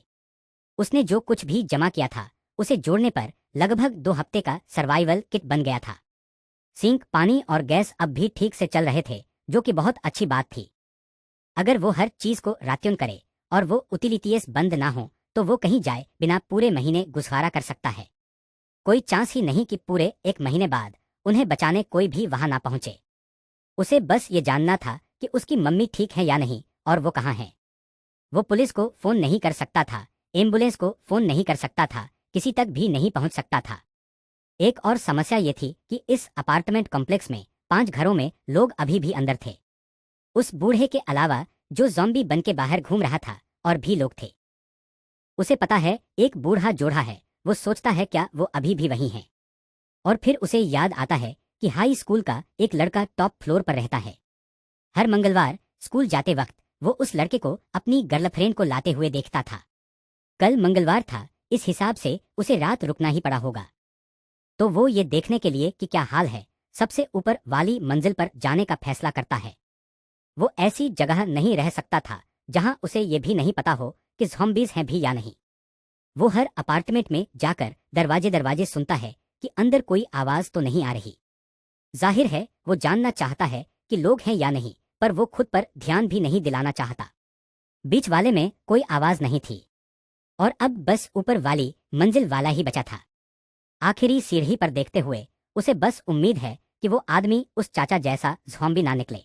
उसने जो कुछ भी जमा किया था उसे जोड़ने पर लगभग 2 हफ्ते का सर्वाइवल किट बन गया था। सिंक, पानी और गैस अब भी ठीक से चल रहे थे, जो कि बहुत अच्छी बात थी। अगर वो हर चीज को रात्युन करे और वो उतिलिटीज बंद ना हो तो वो कहीं जाए बिना पूरे महीने गुजारा कर सकता है। कोई चांस ही नहीं कि पूरे 1 महीने बाद उन्हें बचाने कोई भी वहां ना पहुंचे। उसे बस ये जानना था कि उसकी मम्मी ठीक है या नहीं और वो कहाँ है। वो पुलिस को फोन नहीं कर सकता था, एम्बुलेंस को फोन नहीं कर सकता था, किसी तक भी नहीं पहुंच सकता था। एक और समस्या ये थी कि इस अपार्टमेंट कॉम्प्लेक्स में 5 घरों में लोग अभी भी अंदर थे। उस बूढ़े के अलावा जो ज़ॉम्बी बन के बाहर घूम रहा था और भी लोग थे। उसे पता है एक बूढ़ा जोड़ा है। वो सोचता है क्या वो अभी भी वहीं है। और फिर उसे याद आता है कि हाई स्कूल का एक लड़का टॉप फ्लोर पर रहता है। हर मंगलवार स्कूल जाते वक्त वो उस लड़के को अपनी गर्लफ्रेंड को लाते हुए देखता था। कल मंगलवार था, इस हिसाब से उसे रात रुकना ही पड़ा होगा। तो वो ये देखने के लिए कि क्या हाल है, सबसे ऊपर वाली मंजिल पर जाने का फैसला करता है। वो ऐसी जगह नहीं रह सकता था जहां उसे ये भी नहीं पता हो कि ज़ॉम्बीज़ हैं भी या नहीं। वो हर अपार्टमेंट में जाकर दरवाजे दरवाजे सुनता है कि अंदर कोई आवाज तो नहीं आ रही। जाहिर है वो जानना चाहता है कि लोग हैं या नहीं, पर वो खुद पर ध्यान भी नहीं दिलाना चाहता। बीच वाले में कोई आवाज नहीं थी और अब बस ऊपर वाली मंजिल वाला ही बचा था। आखिरी सीढ़ी पर देखते हुए उसे बस उम्मीद है कि वो आदमी उस चाचा जैसा ज़ॉम्बी ना निकले।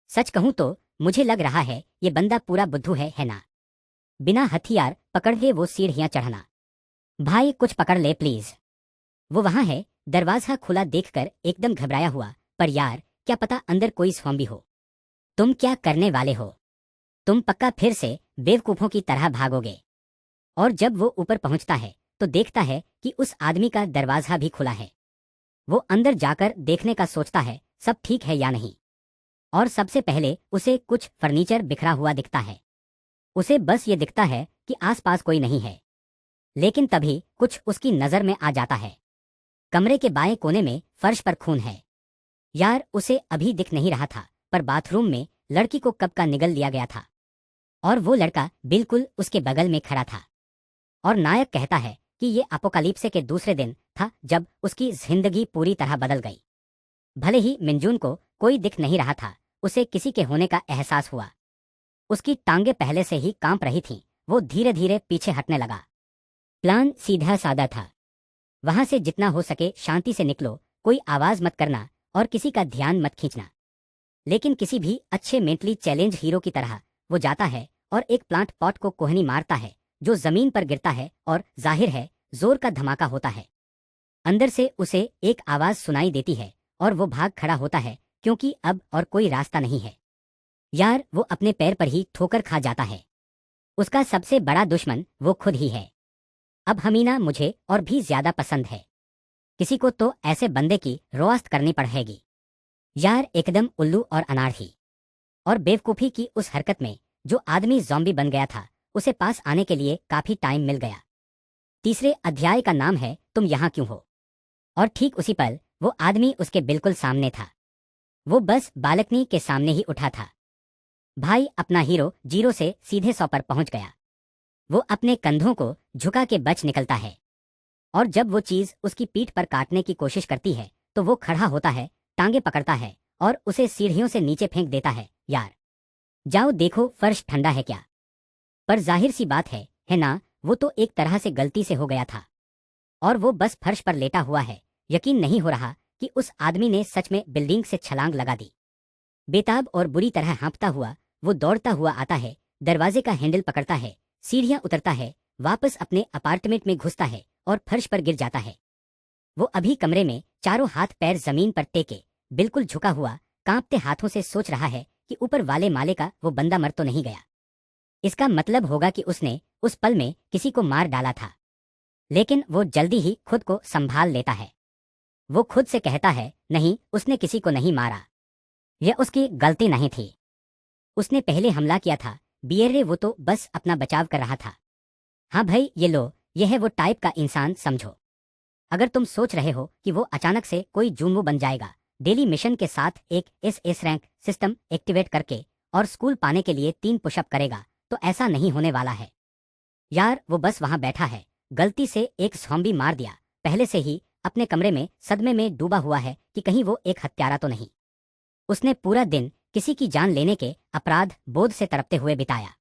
सच कहूं तो मुझे लग रहा है ये बंदा पूरा बुद्धू है ना। बिना हथियार पकड़े वो सीढ़ियां चढ़ना। भाई कुछ पकड़ ले प्लीज। वो वहां है, दरवाजा खुला देखकर एकदम घबराया हुआ। पर यार क्या पता अंदर कोई ज़ॉम्बी हो। तुम क्या करने वाले हो? तुम पक्का फिर से बेवकूफों की तरह भागोगे। और जब वो ऊपर पहुंचता है तो देखता है कि उस आदमी का दरवाजा भी खुला है। वो अंदर जाकर देखने का सोचता है सब ठीक है या नहीं। और सबसे पहले उसे कुछ फर्नीचर बिखरा हुआ दिखता है। उसे बस ये दिखता है कि आसपास कोई नहीं है। लेकिन तभी कुछ उसकी नजर में आ जाता है। कमरे के बाएं कोने में फर्श पर खून है। यार उसे अभी दिख नहीं रहा था, पर बाथरूम में लड़की को कब का निगल लिया गया था और वो लड़का बिल्कुल उसके बगल में खड़ा था। और नायक कहता है कि ये अपोकालिप्से के दूसरे दिन था जब उसकी जिंदगी पूरी तरह बदल गई। भले ही मिंजून को कोई दिख नहीं रहा था, उसे किसी के होने का एहसास हुआ। उसकी टांगे पहले से ही कांप रही थीं। वो धीरे धीरे पीछे हटने लगा। प्लान सीधा सादा था। वहां से जितना हो सके शांति से निकलो, कोई आवाज मत करना और किसी का ध्यान मत खींचना। लेकिन किसी भी अच्छे मेंटली चैलेंज हीरो की तरह वो जाता है और एक प्लांट पॉट को कोहनी मारता है जो जमीन पर गिरता है और जाहिर है जोर का धमाका होता है। अंदर से उसे एक आवाज सुनाई देती है और वो भाग खड़ा होता है क्योंकि अब और कोई रास्ता नहीं है। यार वो अपने पैर पर ही ठोकर खा जाता है। उसका सबसे बड़ा दुश्मन वो खुद ही है। अब हमीना मुझे और भी ज्यादा पसंद है। किसी को तो ऐसे बंदे की रोआस्त करनी पड़ेगी। यार एकदम उल्लू और अनाड़ी और बेवकूफ़ी की उस हरकत में जो आदमी ज़ॉम्बी बन गया था उसे पास आने के लिए काफी टाइम मिल गया। तीसरे अध्याय का नाम है तुम यहाँ क्यों हो। और ठीक उसी पल वो आदमी उसके बिल्कुल सामने था। वो बस बालकनी के सामने ही उठा था। भाई अपना हीरो 0 से सीधे 100 पर पहुंच गया। वो अपने कंधों को झुका के बच निकलता है और जब वो चीज उसकी पीठ पर काटने की कोशिश करती है तो वो खड़ा होता है, टांगे पकड़ता है और उसे सीढ़ियों से नीचे फेंक देता है। यार जाओ देखो फर्श ठंडा है क्या। पर जाहिर सी बात है ना, वो तो एक तरह से गलती से हो गया था और वो बस फर्श पर लेटा हुआ है। यकीन नहीं हो रहा कि उस आदमी ने सच में बिल्डिंग से छलांग लगा दी। बेताब और बुरी तरह हाँफता हुआ वो दौड़ता हुआ आता है, दरवाजे का हैंडल पकड़ता है, सीढ़ियां उतरता है, वापस अपने अपार्टमेंट में घुसता है और फर्श पर गिर जाता है। वो अभी कमरे में चारों हाथ पैर जमीन पर टेके बिल्कुल झुका हुआ कांपते हाथों से सोच रहा है कि ऊपर वाले माले का वो बंदा मर तो नहीं गया। इसका मतलब होगा कि उसने उस पल में किसी को मार डाला था। लेकिन वो जल्दी ही खुद को संभाल लेता है। वो खुद से कहता है, नहीं, उसने किसी को नहीं मारा, यह उसकी गलती नहीं थी। उसने पहले हमला किया था, बियरे, वो तो बस अपना बचाव कर रहा था। हाँ भाई, ये लो, यह है वो टाइप का इंसान, समझो। अगर तुम सोच रहे हो कि वो अचानक से कोई जूमू बन जाएगा, डेली मिशन के साथ एक एस रैंक सिस्टम एक्टिवेट करके और स्कूल पाने के लिए 3 पुशअप करेगा, तो ऐसा नहीं होने वाला है। यार वो बस वहां बैठा है, गलती से एक ज़ॉम्बी मार दिया, पहले से ही अपने कमरे में सदमे में डूबा हुआ है कि कहीं वो एक हत्यारा तो नहीं। उसने पूरा दिन किसी की जान लेने के अपराध बोध से तड़पते हुए बिताया।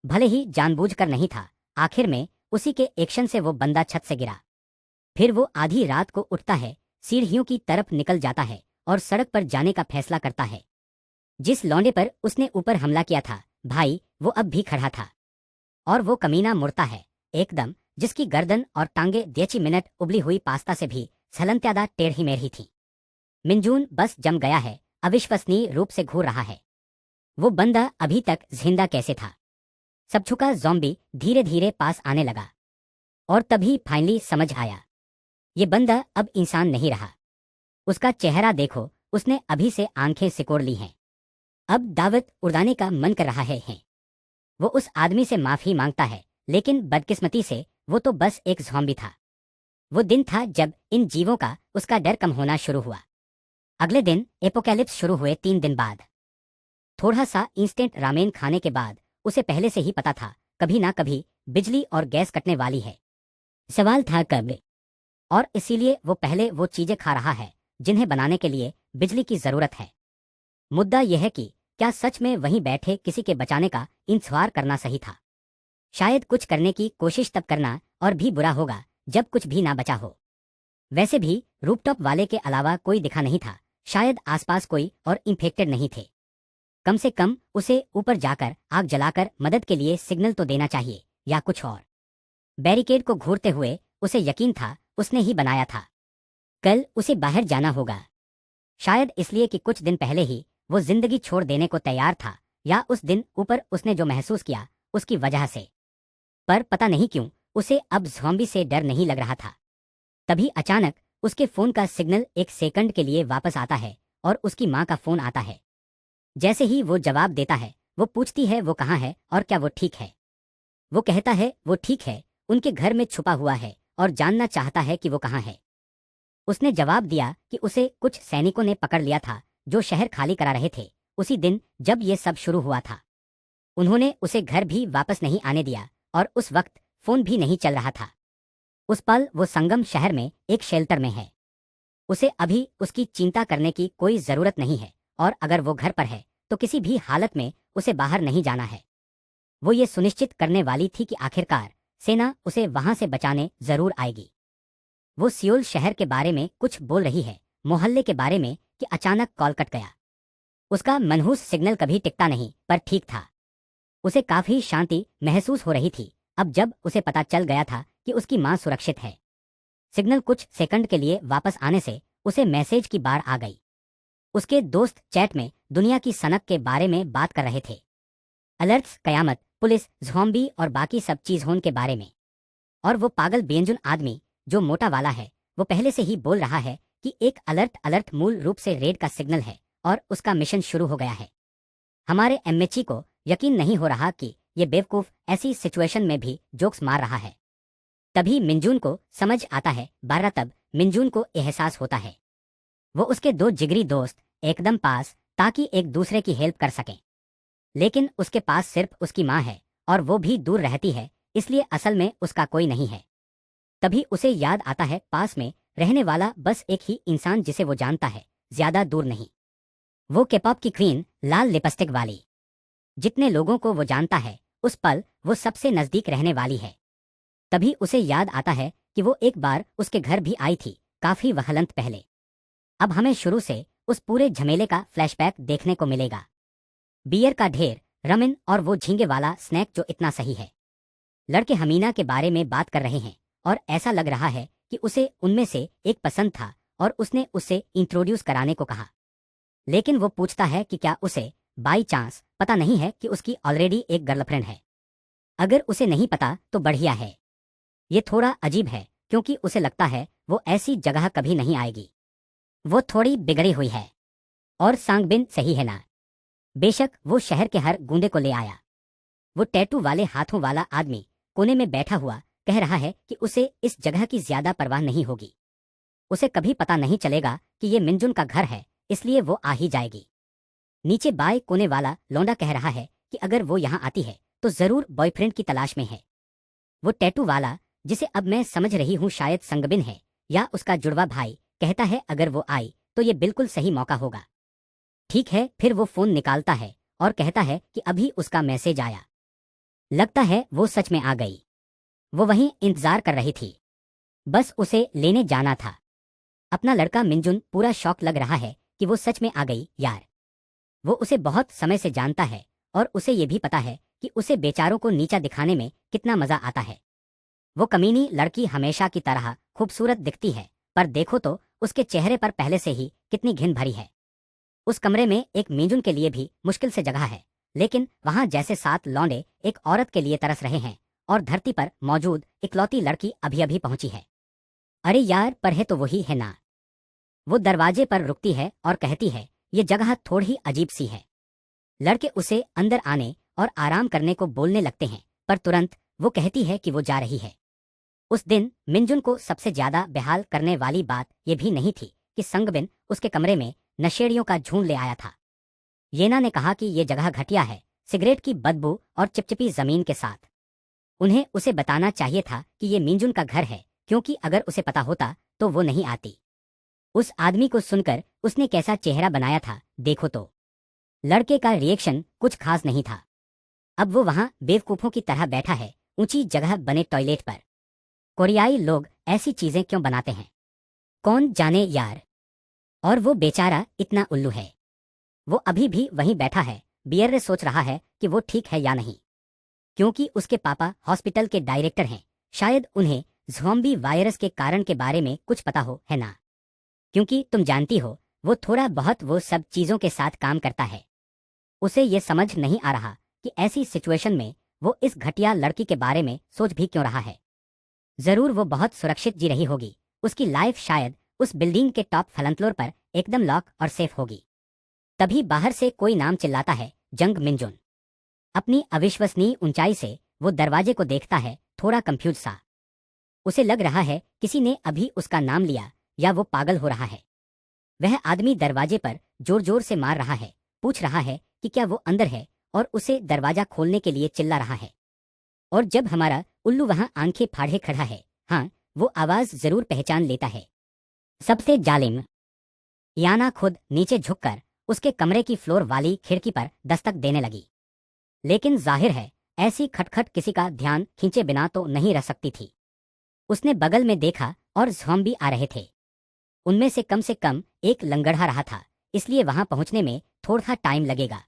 भले ही जानबूझकर नहीं था, आखिर में उसी के एक्शन से वो बंदा छत से गिरा। फिर वो आधी रात को उठता है, सीढ़ियों की तरफ निकल जाता है और सड़क पर जाने का फैसला करता है। जिस लौंडे पर उसने ऊपर हमला किया था, भाई, वो अब भी खड़ा था और वो कमीना मुड़ता है एकदम, जिसकी गर्दन और टांगे 10 मिनट उबली हुई पास्ता से भी छलनत्यादा टेढ़ी मेढ़ी थी। मिंजून बस जम गया है, अविश्वसनीय रूप से घूर रहा है। वो बंदा अभी तक जिंदा कैसे था। सब छुका ज़ॉम्बी धीरे धीरे पास आने लगा और तभी फाइनली समझ आया, ये बंदा अब इंसान नहीं रहा। उसका चेहरा देखो, उसने अभी से आंखें सिकोड़ ली हैं। अब दावत उड़ाने का मन कर रहा है। वो उस आदमी से माफी मांगता है, लेकिन बदकिस्मती से वो तो बस एक ज़ॉम्बी था। वो दिन था जब इन जीवों का उसका डर कम होना शुरू हुआ। अगले दिन एपोकैलिप्स शुरू हुए 3 दिन बाद। थोड़ा सा इंस्टेंट रामेन खाने के बाद उसे पहले से ही पता था, कभी ना कभी बिजली और गैस कटने वाली है। सवाल था कब, और इसीलिए वो पहले वो चीजें खा रहा है जिन्हें बनाने के लिए बिजली की जरूरत है। मुद्दा यह है कि क्या सच में वहीं बैठे किसी के बचाने का इंतजार करना सही था। शायद कुछ करने की कोशिश तब करना और भी बुरा होगा जब कुछ भी ना बचा हो। वैसे भी रूफटॉप वाले के अलावा कोई दिखा नहीं था, शायद आसपास कोई और इन्फेक्टेड नहीं थे। कम से कम उसे ऊपर जाकर आग जलाकर मदद के लिए सिग्नल तो देना चाहिए, या कुछ और। बैरिकेड को घूरते हुए उसे यकीन था उसने ही बनाया था। कल उसे बाहर जाना होगा, शायद इसलिए कि कुछ दिन पहले ही वो जिंदगी छोड़ देने को तैयार था, या उस दिन ऊपर उसने जो महसूस किया उसकी वजह से। पर पता नहीं क्यों उसे अब ज़ॉम्बी से डर नहीं लग रहा था। तभी अचानक उसके फोन का सिग्नल 1 सेकंड के लिए वापस आता है और उसकी माँ का फोन आता है। जैसे ही वो जवाब देता है, वो पूछती है वो कहाँ है और क्या वो ठीक है। वो कहता है वो ठीक है, उनके घर में छुपा हुआ है और जानना चाहता है कि वो कहाँ है। उसने जवाब दिया कि उसे कुछ सैनिकों ने पकड़ लिया था जो शहर खाली करा रहे थे उसी दिन जब ये सब शुरू हुआ था। उन्होंने उसे घर भी वापस नहीं आने दिया और उस वक्त फोन भी नहीं चल रहा था। उस पल वो संगम शहर में एक शेल्टर में है। उसे अभी उसकी चिंता करने की कोई जरूरत नहीं है, और अगर वो घर पर है तो किसी भी हालत में उसे बाहर नहीं जाना है। वो ये सुनिश्चित करने वाली थी कि आखिरकार सेना उसे वहां से बचाने जरूर आएगी। वो सियोल शहर के बारे में कुछ बोल रही है, मोहल्ले के बारे में, कि अचानक कॉल कट गया। उसका मनहूस सिग्नल कभी टिकता नहीं, पर ठीक था। उसे काफी शांति महसूस हो रही थी अब जब उसे पता चल गया था कि उसकी मां सुरक्षित है। सिग्नल कुछ सेकंड के लिए वापस आने से उसे मैसेज की बार आ गई। उसके दोस्त चैट में दुनिया की सनक के बारे में बात कर रहे थे। अलर्ट्स, कयामत, पुलिस, ज़ॉम्बी और बाकी सब चीज होने के बारे में। और वो पागल बेंजुन आदमी जो मोटा वाला है, वो पहले से ही बोल रहा है कि एक अलर्ट मूल रूप से रेड का सिग्नल है और उसका मिशन शुरू हो गया है। हमारे एमएचई को यकीन नहीं हो रहा कि ये बेवकूफ ऐसी सिचुएशन में भी जोक्स मार रहा है। तभी मिंजून को समझ आता है, 12 तब मिंजून को एहसास होता है वो उसके 2 जिगरी दोस्त एकदम पास ताकि एक दूसरे की हेल्प कर सकें। लेकिन उसके पास सिर्फ उसकी माँ है और वो भी दूर रहती है, इसलिए असल में उसका कोई नहीं है। तभी उसे याद आता है पास में रहने वाला बस एक ही इंसान जिसे वो जानता है, ज्यादा दूर नहीं। वो केपॉप की क्वीन, लाल लिपस्टिक वाली। जितने लोगों को वो जानता है, उस पल वो सबसे नजदीक रहने वाली है। तभी उसे याद आता है कि वो एक बार उसके घर भी आई थी, काफी वहलंत पहले। अब हमें शुरू से उस पूरे झमेले का फ्लैशबैक देखने को मिलेगा। बियर का ढेर, रमन और वो झींगे वाला स्नैक जो इतना सही है। लड़के हमीना के बारे में बात कर रहे हैं और ऐसा लग रहा है कि उसे उनमें से एक पसंद था और उसने उससे इंट्रोड्यूस कराने को कहा। लेकिन वो पूछता है कि क्या उसे बाई चांस पता नहीं है कि उसकी ऑलरेडी एक गर्लफ्रेंड है। अगर उसे नहीं पता तो बढ़िया है। ये थोड़ा अजीब है क्योंकि उसे लगता है वो ऐसी जगह कभी नहीं आएगी। वो थोड़ी बिगड़ी हुई है। और सांगबिन सही है ना। बेशक वो शहर के हर गूंदे को ले आया। वो टैटू वाले हाथों वाला आदमी कोने में बैठा हुआ कह रहा है कि उसे इस जगह की ज्यादा परवाह नहीं होगी। उसे कभी पता नहीं चलेगा कि ये मिंजुन का घर है, इसलिए वो आ ही जाएगी। नीचे बाएं कोने वाला लौंडा कह रहा है कि अगर वो यहाँ आती है तो जरूर बॉयफ्रेंड की तलाश में है। वो टैटू वाला, जिसे अब मैं समझ रही हूँ शायद संगबिन है या उसका जुड़वा भाई, कहता है अगर वो आई तो ये बिल्कुल सही मौका होगा। ठीक है, फिर वो फोन निकालता है और कहता है कि अभी उसका मैसेज आया। लगता है वो सच में आ गई। वो वहीं इंतजार कर रही थी, बस उसे लेने जाना था। अपना लड़का मिंजुन पूरा शौक लग रहा है कि वो सच में आ गई यार। वो उसे बहुत समय से जानता है और उसे ये भी पता है कि उसे बेचारों को नीचा दिखाने में कितना मजा आता है। वो कमीनी लड़की हमेशा की तरह खूबसूरत दिखती है, पर देखो तो उसके चेहरे पर पहले से ही कितनी घिन भरी है। उस कमरे में एक मिंजुन के लिए भी मुश्किल से जगह है, लेकिन वहां जैसे 7 लौंडे एक औरत के लिए तरस रहे हैं और धरती पर मौजूद इकलौती लड़की अभी अभी पहुंची है। अरे यार, पर है तो वही है ना। वो दरवाजे पर रुकती है और कहती है ये जगह थोड़ी अजीब सी है। लड़के उसे अंदर आने और आराम करने को बोलने लगते हैं, पर तुरंत वो कहती है कि वो जा रही है। उस दिन मिंजुन को सबसे ज्यादा बेहाल करने वाली बात यह भी नहीं थी कि संगबिन उसके कमरे में नशेड़ियों का झुंड ले आया था। येना ने कहा कि ये जगह घटिया है, सिगरेट की बदबू और चिपचिपी जमीन के साथ। उन्हें उसे बताना चाहिए था कि ये मिंजुन का घर है, क्योंकि अगर उसे पता होता तो वो नहीं आती। उस आदमी को सुनकर उसने कैसा चेहरा बनाया था देखो तो। लड़के का रिएक्शन कुछ खास नहीं था। अब वो वहां बेवकूफों की तरह बैठा है, ऊंची जगह बने टॉयलेट पर। कोरियाई लोग ऐसी चीजें क्यों बनाते हैं, कौन जाने यार। और वो बेचारा इतना उल्लू है। वो अभी भी वहीं बैठा है। बियर सोच रहा है कि वो ठीक है या नहीं, क्योंकि उसके पापा हॉस्पिटल के डायरेक्टर हैं। शायद उन्हें ज़ॉम्बी वायरस के कारण के बारे में कुछ पता हो, है ना। क्योंकि तुम जानती हो वो थोड़ा बहुत वो सब चीजों के साथ काम करता है। उसे ये समझ नहीं आ रहा कि ऐसी सिचुएशन में वो इस घटिया लड़की के बारे में सोच भी क्यों रहा है। जरूर वो बहुत सुरक्षित जी रही होगी। उसकी लाइफ शायद उस बिल्डिंग के टॉप फ्लोर फ्लोर पर एकदम लॉक और सेफ होगी। तभी बाहर से कोई नाम चिल्लाता है, जंग मिंजुन। अपनी अविश्वसनीय ऊंचाई से वो दरवाजे को देखता है, थोड़ा कंफ्यूज सा। उसे लग रहा है किसी ने अभी उसका नाम लिया या वो पागल हो रहा है। वह आदमी दरवाजे पर जोर जोर से मार रहा है, पूछ रहा है कि क्या वो अंदर है और उसे दरवाजा खोलने के लिए चिल्ला रहा है। और जब हमारा उल्लू वहां आंखें फाड़े खड़ा है, हाँ, वो आवाज जरूर पहचान लेता है। सबसे जालिम। याना खुद नीचे झुककर उसके कमरे की फ्लोर वाली खिड़की पर दस्तक देने लगी। लेकिन जाहिर है ऐसी खटखट किसी का ध्यान खींचे बिना तो नहीं रह सकती थी। उसने बगल में देखा और ज़ॉम्बी आ रहे थे। उनमें से कम एक लंगड़ा रहा था, इसलिए वहां पहुंचने में थोड़ा टाइम लगेगा।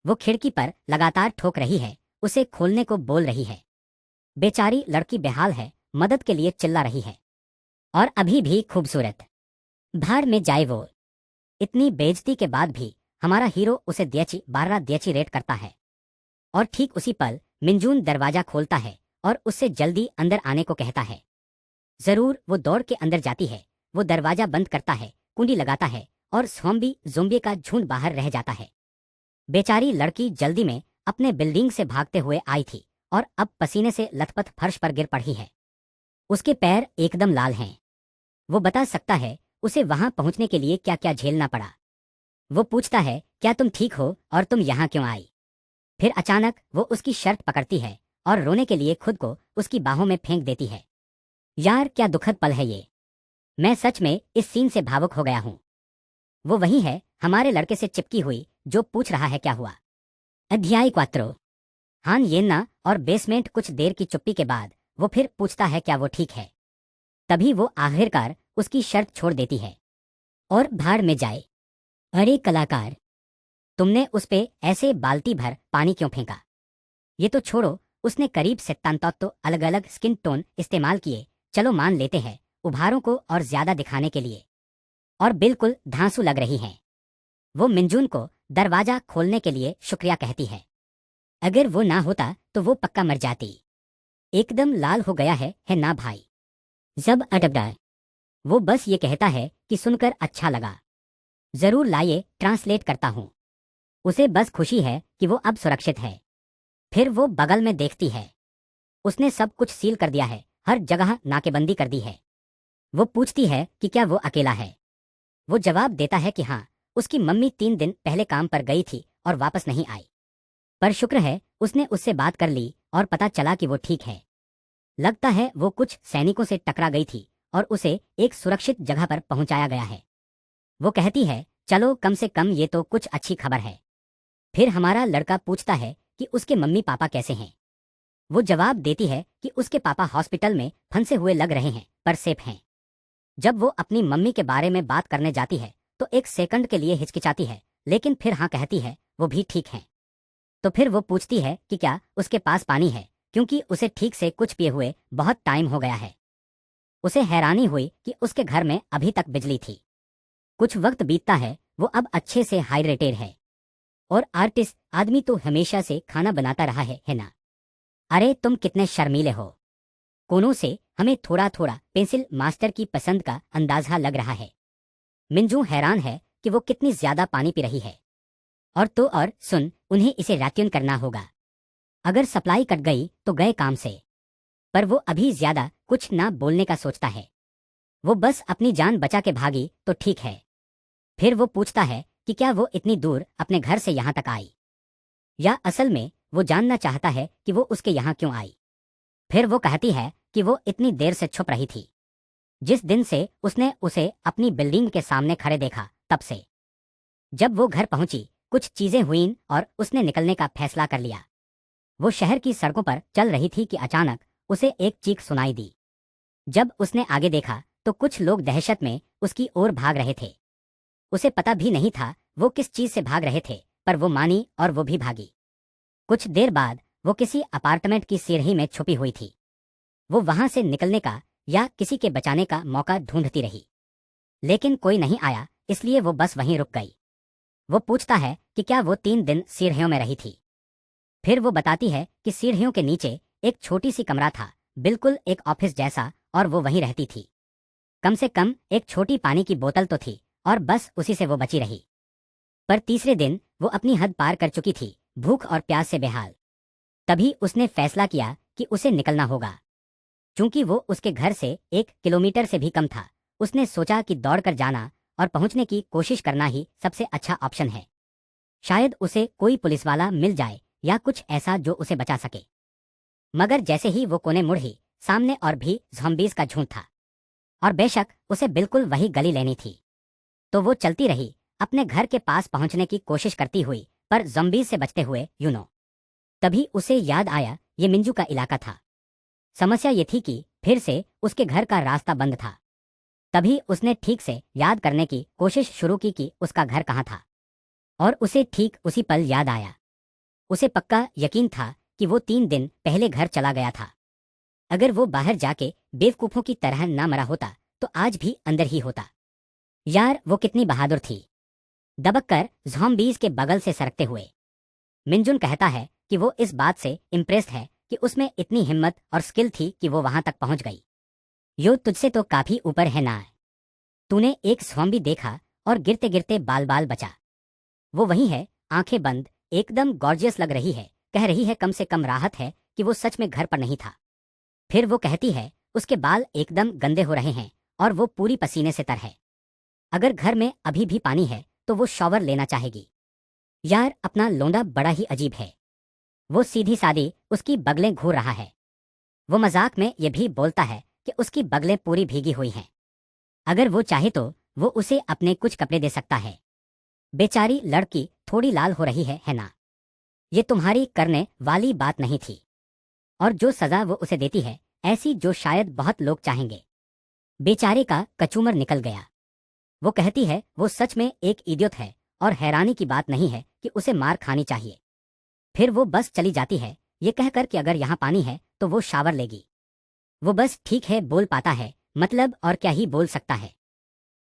वो खिड़की पर लगातार ठोक रही है, उसे खोलने को बोल रही है। बेचारी लड़की बेहाल है, मदद के लिए चिल्ला रही है। और अभी भी खूबसूरत। भाड़ में जाए वो। इतनी बेइज्जती के बाद भी हमारा हीरो उसे बारह दियची रेट करता है। और ठीक उसी पल मिंजून दरवाजा खोलता है और उससे जल्दी अंदर आने को कहता है। जरूर वो दौड़ के अंदर जाती है। वो दरवाजा बंद करता है, कुंडी लगाता है और ज़ॉम्बी का झुंड बाहर रह जाता है। बेचारी लड़की जल्दी में अपने बिल्डिंग से भागते हुए आई थी और अब पसीने से लथपथ फर्श पर गिर पड़ी है। उसके पैर एकदम लाल हैं। वो बता सकता है उसे वहां पहुंचने के लिए क्या क्या झेलना पड़ा। वो पूछता है, क्या तुम ठीक हो और तुम यहाँ क्यों आई। फिर अचानक वो उसकी शर्ट पकड़ती है और रोने के लिए खुद को उसकी बाहों में फेंक देती है। यार क्या दुखद पल है ये। मैं सच में इस सीन से भावुक हो गया हूं। वो वही है, हमारे लड़के से चिपकी हुई, जो पूछ रहा है क्या हुआ। अध्याय 4। हान येन्ना और बेसमेंट। कुछ देर की चुप्पी के बाद वो फिर पूछता है क्या वो ठीक है। तभी वो आखिरकार उसकी शर्त छोड़ देती है और भाड़ में जाए। अरे कलाकार, तुमने उस पे ऐसे बाल्टी भर पानी क्यों फेंका? ये तो छोड़ो, उसने करीब 57 तो अलग अलग स्किन टोन इस्तेमाल किए, चलो मान लेते हैं, उभारों को और ज्यादा दिखाने के लिए, और बिल्कुल धांसू लग रही हैं। वो मिंजून को दरवाजा खोलने के लिए शुक्रिया कहती है। अगर वो ना होता तो वो पक्का मर जाती। एकदम लाल हो गया है ना भाई? जब अटकता वो बस ये कहता है कि सुनकर अच्छा लगा, जरूर लाइए, ट्रांसलेट करता हूं। उसे बस खुशी है कि वो अब सुरक्षित है। फिर वो बगल में देखती है, उसने सब कुछ सील कर दिया है, हर जगह नाकेबंदी कर दी है। वो पूछती है कि क्या वो अकेला है। वो जवाब देता है कि हाँ, उसकी मम्मी 3 दिन पहले काम पर गई थी और वापस नहीं आई। पर शुक्र है उसने उससे बात कर ली और पता चला कि वो ठीक है। लगता है वो कुछ सैनिकों से टकरा गई थी और उसे एक सुरक्षित जगह पर पहुंचाया गया है। वो कहती है चलो, कम से कम ये तो कुछ अच्छी खबर है। फिर हमारा लड़का पूछता है कि उसके मम्मी पापा कैसे हैं। वो जवाब देती है कि उसके पापा हॉस्पिटल में फंसे हुए लग रहे हैं पर सेफ हैं। जब वो अपनी मम्मी के बारे में बात करने जाती है तो एक सेकंड के लिए हिचकिचाती है, लेकिन फिर हाँ कहती है, वो भी ठीक हैं। तो फिर वो पूछती है कि क्या उसके पास पानी है, क्योंकि उसे ठीक से कुछ पिए हुए बहुत टाइम हो गया है। उसे हैरानी हुई कि उसके घर में अभी तक बिजली थी। कुछ वक्त बीतता है, वो अब अच्छे से हाइड्रेटेड है। और आर्टिस्ट आदमी तो हमेशा से खाना बनाता रहा है ना? अरे तुम कितने शर्मीले हो। कोनों से हमें थोड़ा थोड़ा पेंसिल मास्टर की पसंद का अंदाजा लग रहा है। मिंजू हैरान है कि वो कितनी ज्यादा पानी पी रही है। और तो और सुन, उन्हें इसे रैट्यून करना होगा। अगर सप्लाई कट गई तो गए काम से। पर वो अभी ज्यादा कुछ ना बोलने का सोचता है। वो बस अपनी जान बचा के भागी तो ठीक है। फिर वो पूछता है कि क्या वो इतनी दूर अपने घर से यहाँ तक आई, या असल में वो जानना चाहता है कि वो उसके यहाँ क्यों आई। फिर वो कहती है कि वो इतनी देर से छुप रही थी। जिस दिन से उसने उसे अपनी बिल्डिंग के सामने खड़े देखा, तब से। जब वो घर पहुंची, कुछ चीजें हुईं और उसने निकलने का फैसला कर लिया। वो शहर की सड़कों पर चल रही थी कि अचानक उसे एक चीख सुनाई दी। जब उसने आगे देखा तो कुछ लोग दहशत में उसकी ओर भाग रहे थे। उसे पता भी नहीं था वो किस चीज से भाग रहे थे, पर वो मानी और वो भी भागी। कुछ देर बाद वो किसी अपार्टमेंट की सीढ़ी में छुपी हुई थी। वो वहां से निकलने का या किसी के बचाने का मौका ढूंढती रही, लेकिन कोई नहीं आया, इसलिए वो बस वहीं रुक गई। वो पूछता है कि क्या वो 3 दिन सीढ़ियों में रही थी। फिर वो बताती है कि सीढ़ियों के नीचे एक छोटी सी कमरा था, बिल्कुल एक ऑफिस जैसा, और वो वहीं रहती थी। कम से कम एक छोटी पानी की बोतल तो थी, और बस उसी से वो बची रही। पर तीसरे दिन वो अपनी हद पार कर चुकी थी, भूख और प्यास से बेहाल। तभी उसने फैसला किया कि उसे निकलना होगा। चूंकि वो उसके घर से 1 किलोमीटर से भी कम था, उसने सोचा कि दौड़कर जाना और पहुंचने की कोशिश करना ही सबसे अच्छा ऑप्शन है। शायद उसे कोई पुलिस वाला मिल जाए या कुछ ऐसा जो उसे बचा सके। मगर जैसे ही वो कोने मुड़ी, सामने और भी ज़ॉम्बीज़ का झुंड था, और बेशक उसे बिल्कुल वही गली लेनी थी। तो वो चलती रही, अपने घर के पास पहुंचने की कोशिश करती हुई, पर ज़ॉम्बीज़ से बचते हुए, तभी उसे याद आया ये मिंजू का इलाका था। समस्या ये थी कि फिर से उसके घर का रास्ता बंद था। तभी उसने ठीक से याद करने की कोशिश शुरू की कि उसका घर कहाँ था, और उसे ठीक उसी पल याद आया। उसे पक्का यकीन था कि वो 3 दिन पहले घर चला गया था। अगर वो बाहर जाके बेवकूफों की तरह ना मरा होता तो आज भी अंदर ही होता। यार वो कितनी बहादुर थी। दबक कर ज़ॉम्बीज़ के बगल से सरकते हुए मिंजुन कहता है कि वो इस बात से इम्प्रेस्ड है कि उसमें इतनी हिम्मत और स्किल थी कि वो वहां तक पहुंच गई। यो तुझसे तो काफी ऊपर है ना। तूने एक ज़ॉम्बी देखा और गिरते गिरते बाल बाल बचा। वो वही है, आंखें बंद, एकदम गॉर्जियस लग रही है, कह रही है कम से कम राहत है कि वो सच में घर पर नहीं था। फिर वो कहती है उसके बाल एकदम गंदे हो रहे हैं और वो पूरी पसीने से तर है। अगर घर में अभी भी पानी है तो वो शॉवर लेना चाहेगी। यार अपना लोंडा बड़ा ही अजीब है। वो सीधी सादी उसकी बगलें घूर रहा है। वो मजाक में ये भी बोलता है कि उसकी बगलें पूरी भीगी हुई हैं। अगर वो चाहे तो वो उसे अपने कुछ कपड़े दे सकता है। बेचारी लड़की थोड़ी लाल हो रही है ना? ये तुम्हारी करने वाली बात नहीं थी। और जो सजा वो उसे देती है, ऐसी जो शायद बहुत लोग चाहेंगे। बेचारे का कचूमर निकल गया। वो कहती है वो सच में एक इडियट है और हैरानी की बात नहीं है कि उसे मार खानी चाहिए। फिर वो बस चली जाती है, ये कहकर कि अगर यहाँ पानी है तो वो शावर लेगी। वो बस ठीक है बोल पाता है, मतलब और क्या ही बोल सकता है।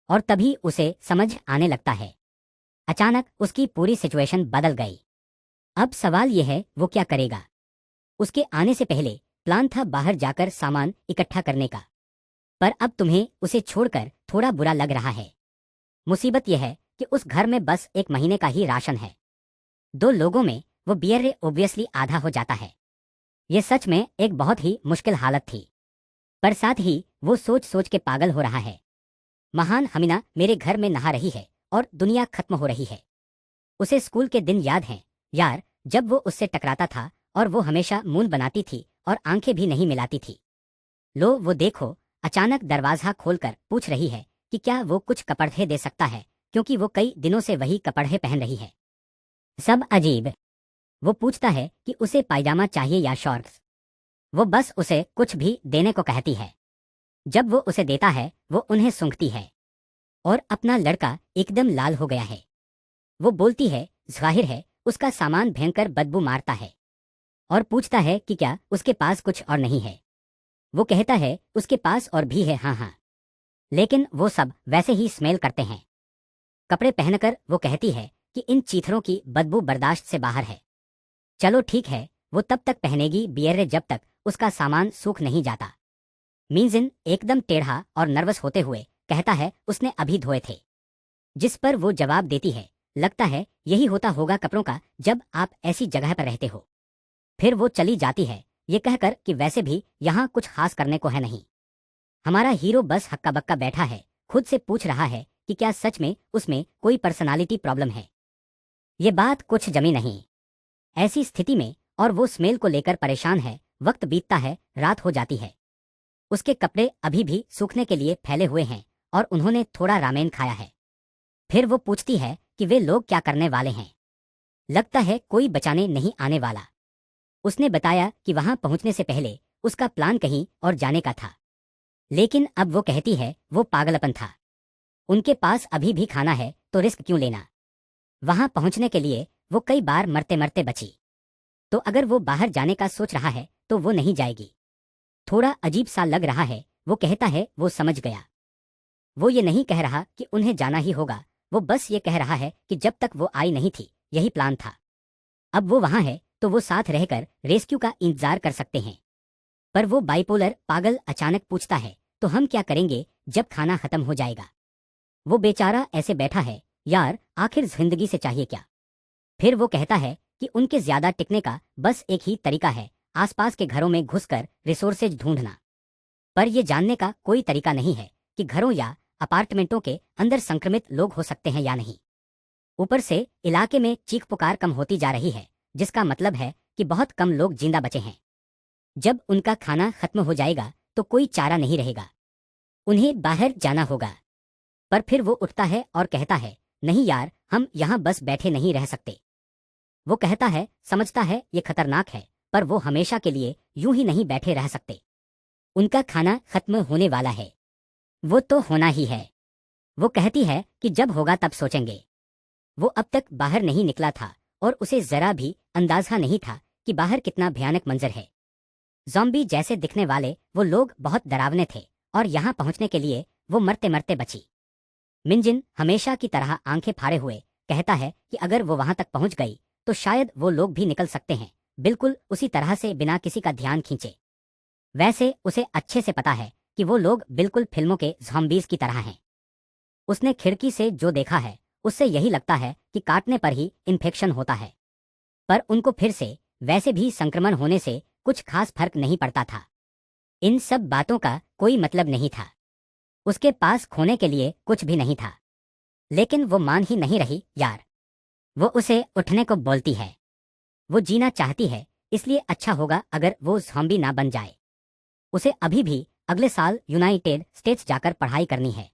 और तभी उसे समझ आने लगता है। अचानक उसकी पूरी सिचुएशन बदल गई। अब सवाल यह है वो क्या करेगा। उसके आने से पहले प्लान था बाहर जाकर सामान इकट्ठा करने का, पर अब तुम्हें उसे छोड़कर थोड़ा बुरा लग रहा है। मुसीबत यह है कि उस घर में बस 1 महीने का ही राशन है। 2 लोगों में वो बियर ऑब्वियसली आधा हो जाता है। ये सच में एक बहुत ही मुश्किल हालत थी, पर साथ ही वो सोच सोच के पागल हो रहा है। महान हमीना मेरे घर में नहा रही है और दुनिया खत्म हो रही है। उसे स्कूल के दिन याद हैं यार, जब वो उससे टकराता था और वो हमेशा मुंह बनाती थी और आंखें भी नहीं मिलाती थी। लो वो देखो, अचानक दरवाजा खोलकर पूछ रही है कि क्या वो कुछ कपड़े दे सकता है, क्योंकि वो कई दिनों से वही कपड़े पहन रही है। सब अजीब। वो पूछता है कि उसे पायजामा चाहिए या शॉर्ट्स। वो बस उसे कुछ भी देने को कहती है। जब वो उसे देता है वो उन्हें सूंघती है और अपना लड़का एकदम लाल हो गया है। वो बोलती है जाहिर है उसका सामान भयंकर बदबू मारता है, और पूछता है कि क्या उसके पास कुछ और नहीं है। वो कहता है उसके पास और भी है, हाँ हाँ, लेकिन वो सब वैसे ही स्मेल करते हैं। कपड़े पहनकर वो कहती है कि इन चीथरों की बदबू बर्दाश्त से बाहर है। चलो ठीक है, वो तब तक पहनेगी बियर जब तक उसका सामान सूख नहीं जाता। मीनजिन एकदम टेढ़ा और नर्वस होते हुए कहता है उसने अभी धोए थे। जिस पर वो जवाब देती है लगता है यही होता होगा कपड़ों का जब आप ऐसी जगह पर रहते हो। फिर वो चली जाती है ये कहकर कि वैसे भी यहाँ कुछ खास करने को है नहीं। हमारा हीरो बस हक्का बक्का बैठा है, खुद से पूछ रहा है कि क्या सच में उसमें कोई पर्सनालिटी प्रॉब्लम है। ये बात कुछ जमी नहीं। ऐसी स्थिति में और वो स्मेल को लेकर परेशान है। वक्त बीतता है, रात हो जाती है। उसके कपड़े अभी भी सूखने के लिए फैले हुए हैं और उन्होंने थोड़ा रामेन खाया है। फिर वो पूछती है कि वे लोग क्या करने वाले हैं। लगता है कोई बचाने नहीं आने वाला। उसने बताया कि वहां पहुंचने से पहले उसका प्लान कहीं और जाने का था, लेकिन अब वो कहती है वो पागलपन था। उनके पास अभी भी खाना है तो रिस्क क्यों लेना। वहां पहुंचने के लिए वो कई बार मरते मरते बची, तो अगर वो बाहर जाने का सोच रहा है तो वो नहीं जाएगी। थोड़ा अजीब सा लग रहा है। वो कहता है वो समझ गया। वो ये नहीं कह रहा कि उन्हें जाना ही होगा, वो बस ये कह रहा है कि जब तक वो आई नहीं थी यही प्लान था। अब वो वहां है तो वो साथ रहकर रेस्क्यू का इंतजार कर सकते हैं। पर वो बाइपोलर पागल अचानक पूछता है तो हम क्या करेंगे जब खाना खत्म हो जाएगा। वो बेचारा ऐसे बैठा है, यार आखिर जिंदगी से चाहिए क्या। फिर वो कहता है कि उनके ज्यादा टिकने का बस एक ही तरीका है, आसपास के घरों में घुसकर रिसोर्सेज ढूंढना। पर यह जानने का कोई तरीका नहीं है कि घरों या अपार्टमेंटों के अंदर संक्रमित लोग हो सकते हैं या नहीं। ऊपर से इलाके में चीख पुकार कम होती जा रही है, जिसका मतलब है कि बहुत कम लोग जिंदा बचे हैं। जब उनका खाना खत्म हो जाएगा तो कोई चारा नहीं रहेगा, उन्हें बाहर जाना होगा। पर फिर वो उठता है और कहता है नहीं यार, हम यहाँ बस बैठे नहीं रह सकते। वो कहता है समझता है ये खतरनाक है, पर वो हमेशा के लिए यूं ही नहीं बैठे रह सकते। उनका खाना खत्म होने वाला है, वो तो होना ही है। वो कहती है कि जब होगा तब सोचेंगे। वो अब तक बाहर नहीं निकला था और उसे जरा भी अंदाजा नहीं था कि बाहर कितना भयानक मंजर है। ज़ॉम्बी जैसे दिखने वाले वो लोग बहुत डरावने थे और यहाँ पहुंचने के लिए वो मरते मरते बची। मिंजिन हमेशा की तरह आंखें फाड़े हुए कहता है कि अगर वो वहां तक पहुंच गई तो शायद वो लोग भी निकल सकते हैं, बिल्कुल उसी तरह से बिना किसी का ध्यान खींचे। वैसे उसे अच्छे से पता है कि वो लोग बिल्कुल फिल्मों के ज़ॉम्बीज़ की तरह हैं। उसने खिड़की से जो देखा है उससे यही लगता है कि काटने पर ही इन्फेक्शन होता है, पर उनको फिर से वैसे भी संक्रमण होने से कुछ खास फर्क नहीं पड़ता था। इन सब बातों का कोई मतलब नहीं था। उसके पास खोने के लिए कुछ भी नहीं था, लेकिन वो मान ही नहीं रही यार। वो उसे उठने को बोलती है। वो जीना चाहती है, इसलिए अच्छा होगा अगर वो ज़ॉम्बी ना बन जाए। उसे अभी भी अगले साल यूनाइटेड स्टेट्स जाकर पढ़ाई करनी है।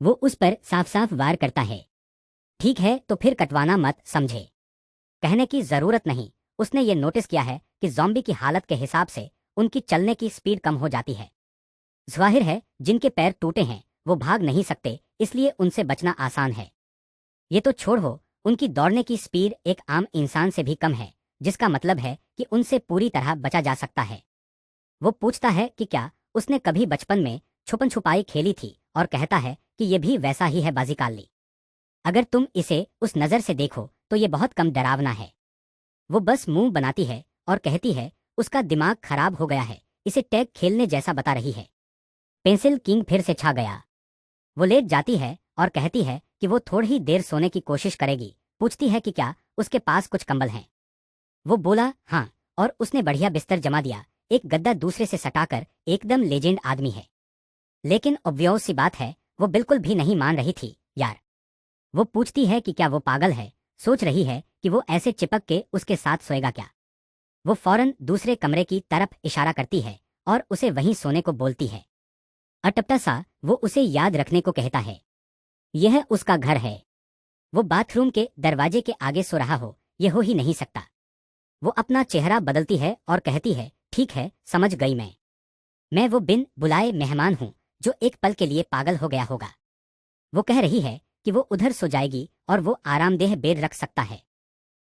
वो उस पर साफ साफ वार करता है। ठीक है तो फिर कटवाना मत समझे। कहने की जरूरत नहीं, उसने ये नोटिस किया है कि ज़ॉम्बी की हालत के हिसाब से उनकी चलने की स्पीड कम हो जाती है। जाहिर है जिनके पैर टूटे हैं वो भाग नहीं सकते, इसलिए उनसे बचना आसान है। ये तो छोड़ो, उनकी दौड़ने की स्पीड एक आम इंसान से भी कम है, जिसका मतलब है कि उनसे पूरी तरह बचा जा सकता है। वो पूछता है कि क्या उसने कभी बचपन में छुपन छुपाई खेली थी, और कहता है कि ये भी वैसा ही है बाजीकाली। अगर तुम इसे उस नज़र से देखो तो ये बहुत कम डरावना है। वो बस मुंह बनाती है और कहती है उसका दिमाग खराब हो गया है, इसे टैग खेलने जैसा बता रही है। पेंसिल किंग फिर से छा गया। वो लेट जाती है और कहती है कि वो थोड़ी ही देर सोने की कोशिश करेगी। पूछती है कि क्या उसके पास कुछ कंबल हैं। वो बोला हाँ, और उसने बढ़िया बिस्तर जमा दिया, एक गद्दा दूसरे से सटाकर। एकदम लेजेंड आदमी है। लेकिन ऑब्वियस सी बात है, वो बिल्कुल भी नहीं मान रही थी यार। वो पूछती है कि क्या वो पागल है, सोच रही है कि वो ऐसे चिपक के उसके साथ सोएगा क्या। वो फौरन दूसरे कमरे की तरफ इशारा करती है और उसे वहीं सोने को बोलती है। अटपटा सा वो उसे याद रखने को कहता है। यह उसका घर है। वो बाथरूम के दरवाजे के आगे सो रहा हो, यह हो ही नहीं सकता। वो अपना चेहरा बदलती है और कहती है ठीक है, समझ गई मैं वो बिन बुलाए मेहमान हूँ जो एक पल के लिए पागल हो गया होगा। वो कह रही है कि वो उधर सो जाएगी और वो आरामदेह बेड रख सकता है।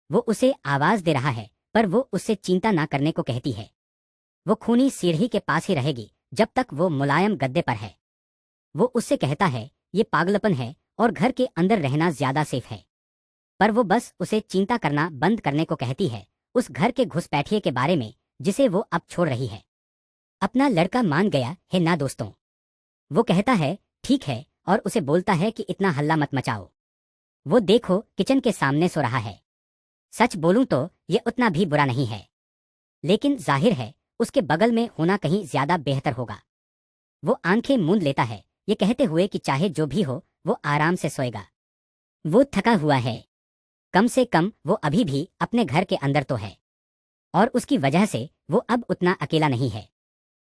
वो उसे आवाज दे रहा है पर वो उससे चिंता ना करने को कहती है। वो खूनी सीढ़ी के पास ही रहेगी जब तक वो मुलायम गद्दे पर है। वो उससे कहता है ये पागलपन है और घर के अंदर रहना ज्यादा सेफ है। पर वो बस उसे चिंता करना बंद करने को कहती है, उस घर के घुसपैठिए के बारे में जिसे वो अब छोड़ रही है। अपना लड़का मान गया है ना दोस्तों। वो कहता है ठीक है और उसे बोलता है कि इतना हल्ला मत मचाओ। वो देखो किचन के सामने सो रहा है। सच बोलूं तो ये उतना भी बुरा नहीं है, लेकिन जाहिर है उसके बगल में होना कहीं ज्यादा बेहतर होगा। वो आंखें मूंद लेता है, ये कहते हुए कि चाहे जो भी हो वो आराम से सोएगा। वो थका हुआ है, कम से कम वो अभी भी अपने घर के अंदर तो है, और उसकी वजह से वो अब उतना अकेला नहीं है।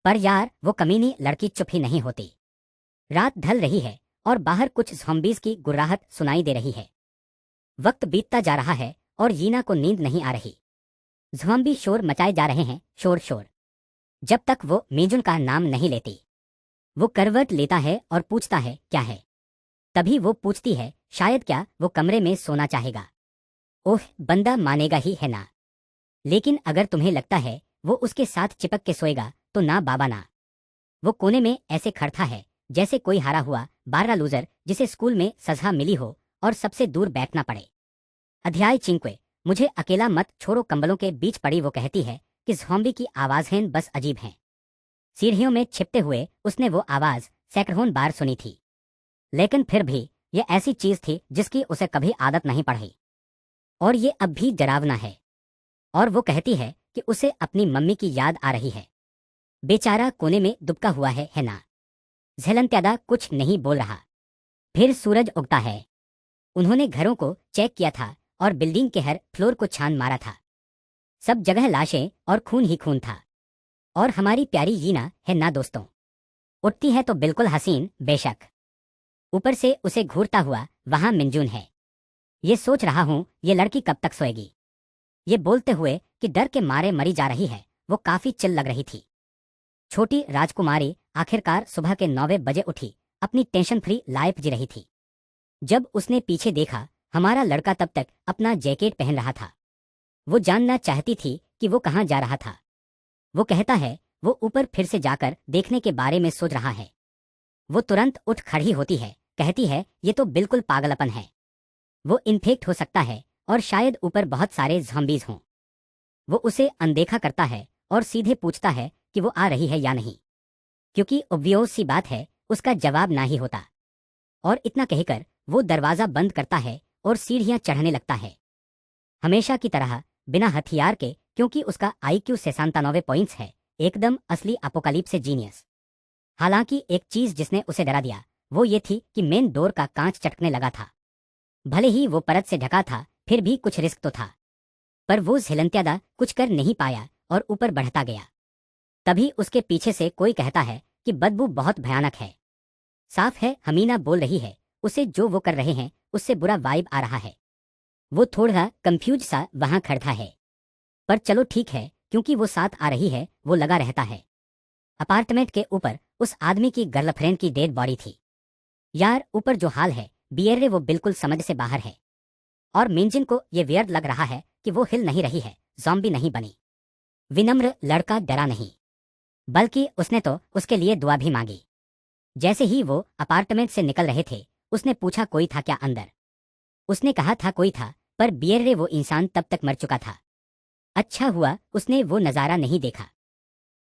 पर यार वो कमीनी लड़की चुप ही नहीं होती। रात ढल रही है और बाहर कुछ ज़ॉम्बीज़ की गुर्राहट सुनाई दे रही है। वक्त बीतता जा रहा है और यीना को नींद नहीं आ रही। ज़ॉम्बी शोर मचाए जा रहे हैं, शोर शोर। जब तक वो मेजुन का नाम नहीं लेती। वो करवट लेता है और पूछता है क्या है। तभी वो पूछती है शायद क्या वो कमरे में सोना चाहेगा। ओह, बंदा मानेगा ही है ना। लेकिन अगर तुम्हें लगता है वो उसके साथ चिपक के सोएगा तो ना बाबा ना। वो कोने में ऐसे खड़ता है जैसे कोई हारा हुआ बारह लूजर जिसे स्कूल में सजा मिली हो और सबसे दूर बैठना पड़े। अध्याय चिंक्वे। मुझे अकेला मत छोड़ो। कंबलों के बीच पड़ी वो कहती है कि ज़ॉम्बी की आवाज़ें बस अजीब हैं। सीढ़ियों में छिपते हुए उसने वो आवाज़ सैकड़ों बार सुनी थी, लेकिन फिर भी ये ऐसी चीज़ थी जिसकी उसे कभी आदत नहीं पड़ी, और ये अब भी डरावना है। और वो कहती है कि उसे अपनी मम्मी की याद आ रही है। बेचारा कोने में दुबका हुआ है ना। झेलनत्यादा कुछ नहीं बोल रहा। फिर सूरज उगता है। उन्होंने घरों को चेक किया था और बिल्डिंग के हर फ्लोर को छान मारा था। सब जगह लाशें और खून ही खून था। और हमारी प्यारी यीना है ना दोस्तों। उठती है तो बिल्कुल हसीन, बेशक। ऊपर से उसे घूरता हुआ वहां मिंजून है। ये सोच रहा हूं ये लड़की कब तक सोएगी। ये बोलते हुए कि डर के मारे मरी जा रही है, वो काफी चिल लग रही थी। छोटी राजकुमारी आखिरकार सुबह के 9 बजे उठी, अपनी टेंशन फ्री लाइफ जी रही थी। जब उसने पीछे देखा, हमारा लड़का तब तक अपना जैकेट पहन रहा था। वो जानना चाहती थी कि वो कहाँ जा रहा था। वो कहता है वो ऊपर फिर से जाकर देखने के बारे में सोच रहा है। वो तुरंत उठ खड़ी होती है, कहती है ये तो बिल्कुल पागलपन है। वो इन्फेक्ट हो सकता है और शायद ऊपर बहुत सारे ज़ॉम्बीज़ हों। वो उसे अनदेखा करता है और सीधे पूछता है कि वो आ रही है या नहीं, क्योंकि ऑब्वियस सी बात है उसका जवाब ना ही होता। और इतना कहकर वो दरवाज़ा बंद करता है और सीढ़ियाँ चढ़ने लगता है, हमेशा की तरह बिना हथियार के, क्योंकि उसका IQ 97 पॉइंट्स है, एकदम असली अपोकालिप्स जीनियस। हालांकि एक चीज़ जिसने उसे डरा दिया वो ये थी कि मेन डोर का कांच चटकने लगा था। भले ही वो परत से ढका था, फिर भी कुछ रिस्क तो था। पर वो झेलनत्यादा कुछ कर नहीं पाया और ऊपर बढ़ता गया। तभी उसके पीछे से कोई कहता है कि बदबू बहुत भयानक है। साफ है हमीना बोल रही है, उसे जो वो कर रहे हैं उससे बुरा वाइब आ रहा है। वो थोड़ा कंफ्यूज सा वहां खड़ा है। पर चलो ठीक है, क्योंकि वो साथ आ रही है वो लगा रहता है। अपार्टमेंट के ऊपर उस आदमी की गर्लफ्रेंड की डेड बॉडी थी। यार ऊपर जो हाल है बियरे वो बिल्कुल समझ से बाहर है। और मिंजिन को ये वियर्ड लग रहा है कि वो हिल नहीं रही है, ज़ॉम्बी नहीं बनी। विनम्र लड़का डरा नहीं, बल्कि उसने तो उसके लिए दुआ भी मांगी। जैसे ही वो अपार्टमेंट से निकल रहे थे उसने पूछा कोई था क्या अंदर। उसने कहा था कोई था, पर बियरे वो इंसान तब तक मर चुका था। अच्छा हुआ उसने वो नज़ारा नहीं देखा।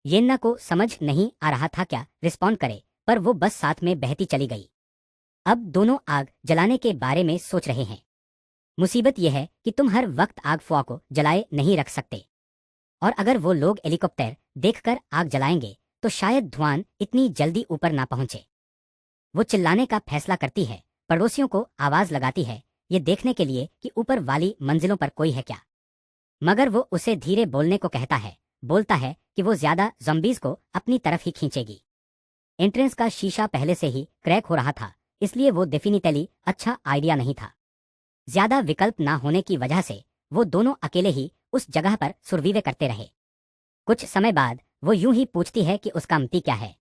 येन्ना को समझ नहीं आ रहा था क्या रिस्पॉन्ड करे, पर वो बस साथ में बहती चली गई। अब दोनों आग जलाने के बारे में सोच रहे हैं। मुसीबत यह है कि तुम हर वक्त आग फुआ को जलाए नहीं रख सकते, और अगर वो लोग हेलीकॉप्टर देखकर आग जलाएंगे तो शायद धुआं इतनी जल्दी ऊपर ना पहुंचे। वो चिल्लाने का फैसला करती है, पड़ोसियों को आवाज लगाती है ये देखने के लिए कि ऊपर वाली मंजिलों पर कोई है क्या। मगर वो उसे धीरे बोलने को कहता है, बोलता है कि वो ज्यादा ज़ॉम्बीज़ को अपनी तरफ ही खींचेगी। एंट्रेंस का शीशा पहले से ही क्रैक हो रहा था, इसलिए वो डेफिनेटली अच्छा आइडिया नहीं था। ज्यादा विकल्प ना होने की वजह से वो दोनों अकेले ही उस जगह पर सुरवीवे करते रहे। कुछ समय बाद वो यूं ही पूछती है कि उसका मती क्या है।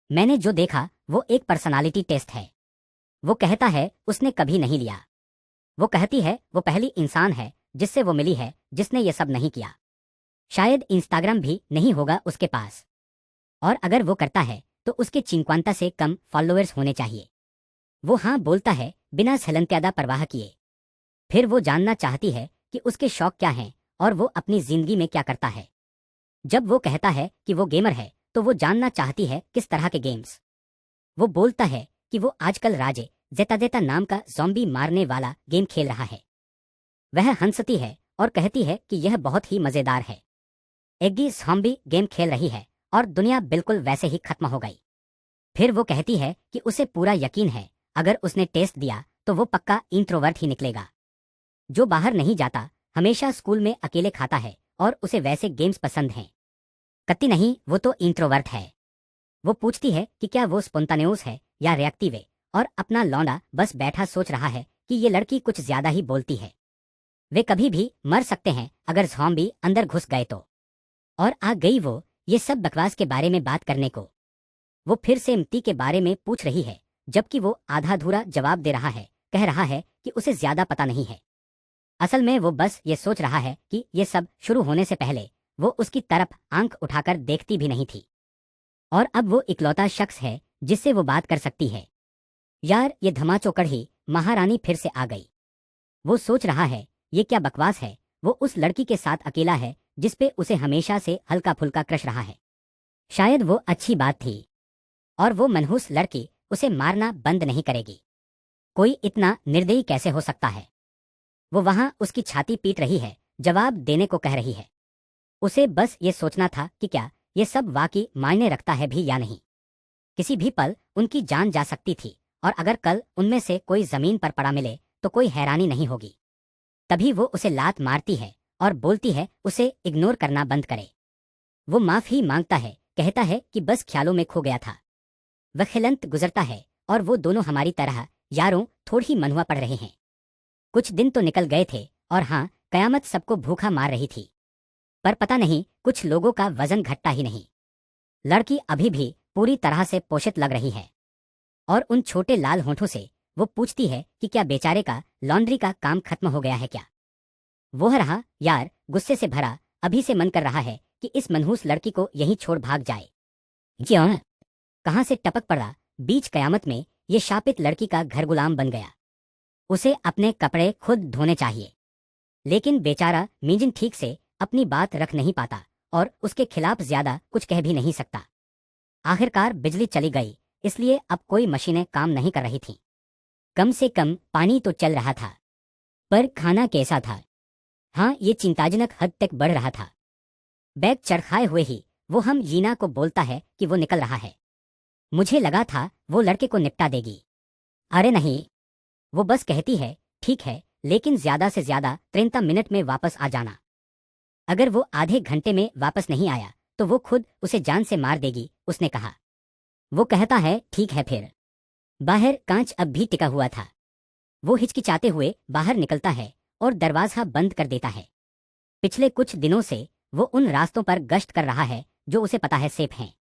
मैंने जो देखा वो एक पर्सनालिटी टेस्ट है। वो कहता है उसने कभी नहीं लिया। वो कहती है वो पहली इंसान है जिससे वो मिली है जिसने ये सब नहीं किया। शायद इंस्टाग्राम भी नहीं होगा उसके पास, और अगर वो करता है तो उसके 50 से कम फॉलोअर्स होने चाहिए। वो हाँ बोलता है बिना सलंत्यादा परवाह किए। फिर वो जानना चाहती है कि उसके शौक क्या हैं और वो अपनी जिंदगी में क्या करता है। जब वो कहता है कि वो गेमर है तो वो जानना चाहती है किस तरह के गेम्स। वो बोलता है कि वो आजकल राजे जेता नाम का ज़ॉम्बी मारने वाला गेम खेल रहा है। वह हंसती है और कहती है कि यह बहुत ही मजेदार है। एग्गी ज़ॉम्बी गेम खेल रही है और दुनिया बिल्कुल वैसे ही खत्म हो गई। फिर वो कहती है कि उसे पूरा यकीन है अगर उसने टेस्ट दिया तो वो पक्का इंट्रोवर्ट ही निकलेगा, जो बाहर नहीं जाता, हमेशा स्कूल में अकेले खाता है और उसे वैसे गेम्स पसंद हैं। कत्ती नहीं, वो तो इंट्रोवर्ट है। वो पूछती है कि क्या वो स्पोंटानेउस है या रिएक्टिव है, और अपना लौंडा बस बैठा सोच रहा है कि ये लड़की कुछ ज्यादा ही बोलती है। वे कभी भी मर सकते हैं अगर ज़ॉम्बी अंदर घुस गए तो। और आ गई वो ये सब बकवास के बारे में बात करने को। वो फिर से मती के बारे में पूछ रही है, जबकि वो आधा अधूरा जवाब दे रहा है, कह रहा है कि उसे ज्यादा पता नहीं है। असल में वो बस ये सोच रहा है कि ये सब शुरू होने से पहले वो उसकी तरफ आंख उठाकर देखती भी नहीं थी, और अब वो इकलौता शख्स है जिससे वो बात कर सकती है। यार ये धमाचौकड़ ही महारानी फिर से आ गई। वो सोच रहा है ये क्या बकवास है, वो उस लड़की के साथ अकेला है जिसपे उसे हमेशा से हल्का फुल्का क्रश रहा है। शायद वो अच्छी बात थी, और वो मनहूस लड़की उसे मारना बंद नहीं करेगी। कोई इतना निर्दयी कैसे हो सकता है। वो वहां उसकी छाती पीट रही है, जवाब देने को कह रही है। उसे बस ये सोचना था कि क्या ये सब वाकई मायने रखता है भी या नहीं। किसी भी पल उनकी जान जा सकती थी, और अगर कल उनमें से कोई जमीन पर पड़ा मिले तो कोई हैरानी नहीं होगी। तभी वो उसे लात मारती है और बोलती है उसे इग्नोर करना बंद करे। वो माफी मांगता है, कहता है कि बस ख्यालों में खो गया था। वक्त गुजरता है और वो दोनों हमारी तरह यारों थोड़ी मनहुआ पड़ रहे हैं। कुछ दिन तो निकल गए थे, और हाँ कयामत सबको भूखा मार रही थी, पर पता नहीं कुछ लोगों का वजन घटता ही नहीं। लड़की अभी भी पूरी तरह से पोषित लग रही है, और उन छोटे लाल होंठों से वो पूछती है कि क्या बेचारे का लॉन्ड्री का काम खत्म हो गया है क्या। वो रहा यार गुस्से से भरा, अभी से मन कर रहा है कि इस मनहूस लड़की को यहीं छोड़ भाग जाए। क्यों कहां से टपक पड़ा बीच कयामत में ये शापित लड़की का घर गुलाम बन गया। उसे अपने कपड़े खुद धोने चाहिए, लेकिन बेचारा मिंजिन ठीक से अपनी बात रख नहीं पाता और उसके खिलाफ ज्यादा कुछ कह भी नहीं सकता। आखिरकार बिजली चली गई, इसलिए अब कोई मशीनें काम नहीं कर रही थीं। कम से कम पानी तो चल रहा था, पर खाना कैसा था। हाँ ये चिंताजनक हद तक बढ़ रहा था। बैग चरखाए हुए ही वो हम यीना को बोलता है कि वो निकल रहा है। मुझे लगा था वो लड़के को निपटा देगी। अरे नहीं, वो बस कहती है ठीक है, लेकिन ज्यादा से ज्यादा 30 मिनट में वापस आ जाना। अगर वो आधे घंटे में वापस नहीं आया तो वो खुद उसे जान से मार देगी, उसने कहा। वो कहता है ठीक है फिर। बाहर कांच अब भी टिका हुआ था। वो हिचकिचाते हुए बाहर निकलता है और दरवाजा बंद कर देता है। पिछले कुछ दिनों से वो उन रास्तों पर गश्त कर रहा है जो उसे पता है सेफ हैं,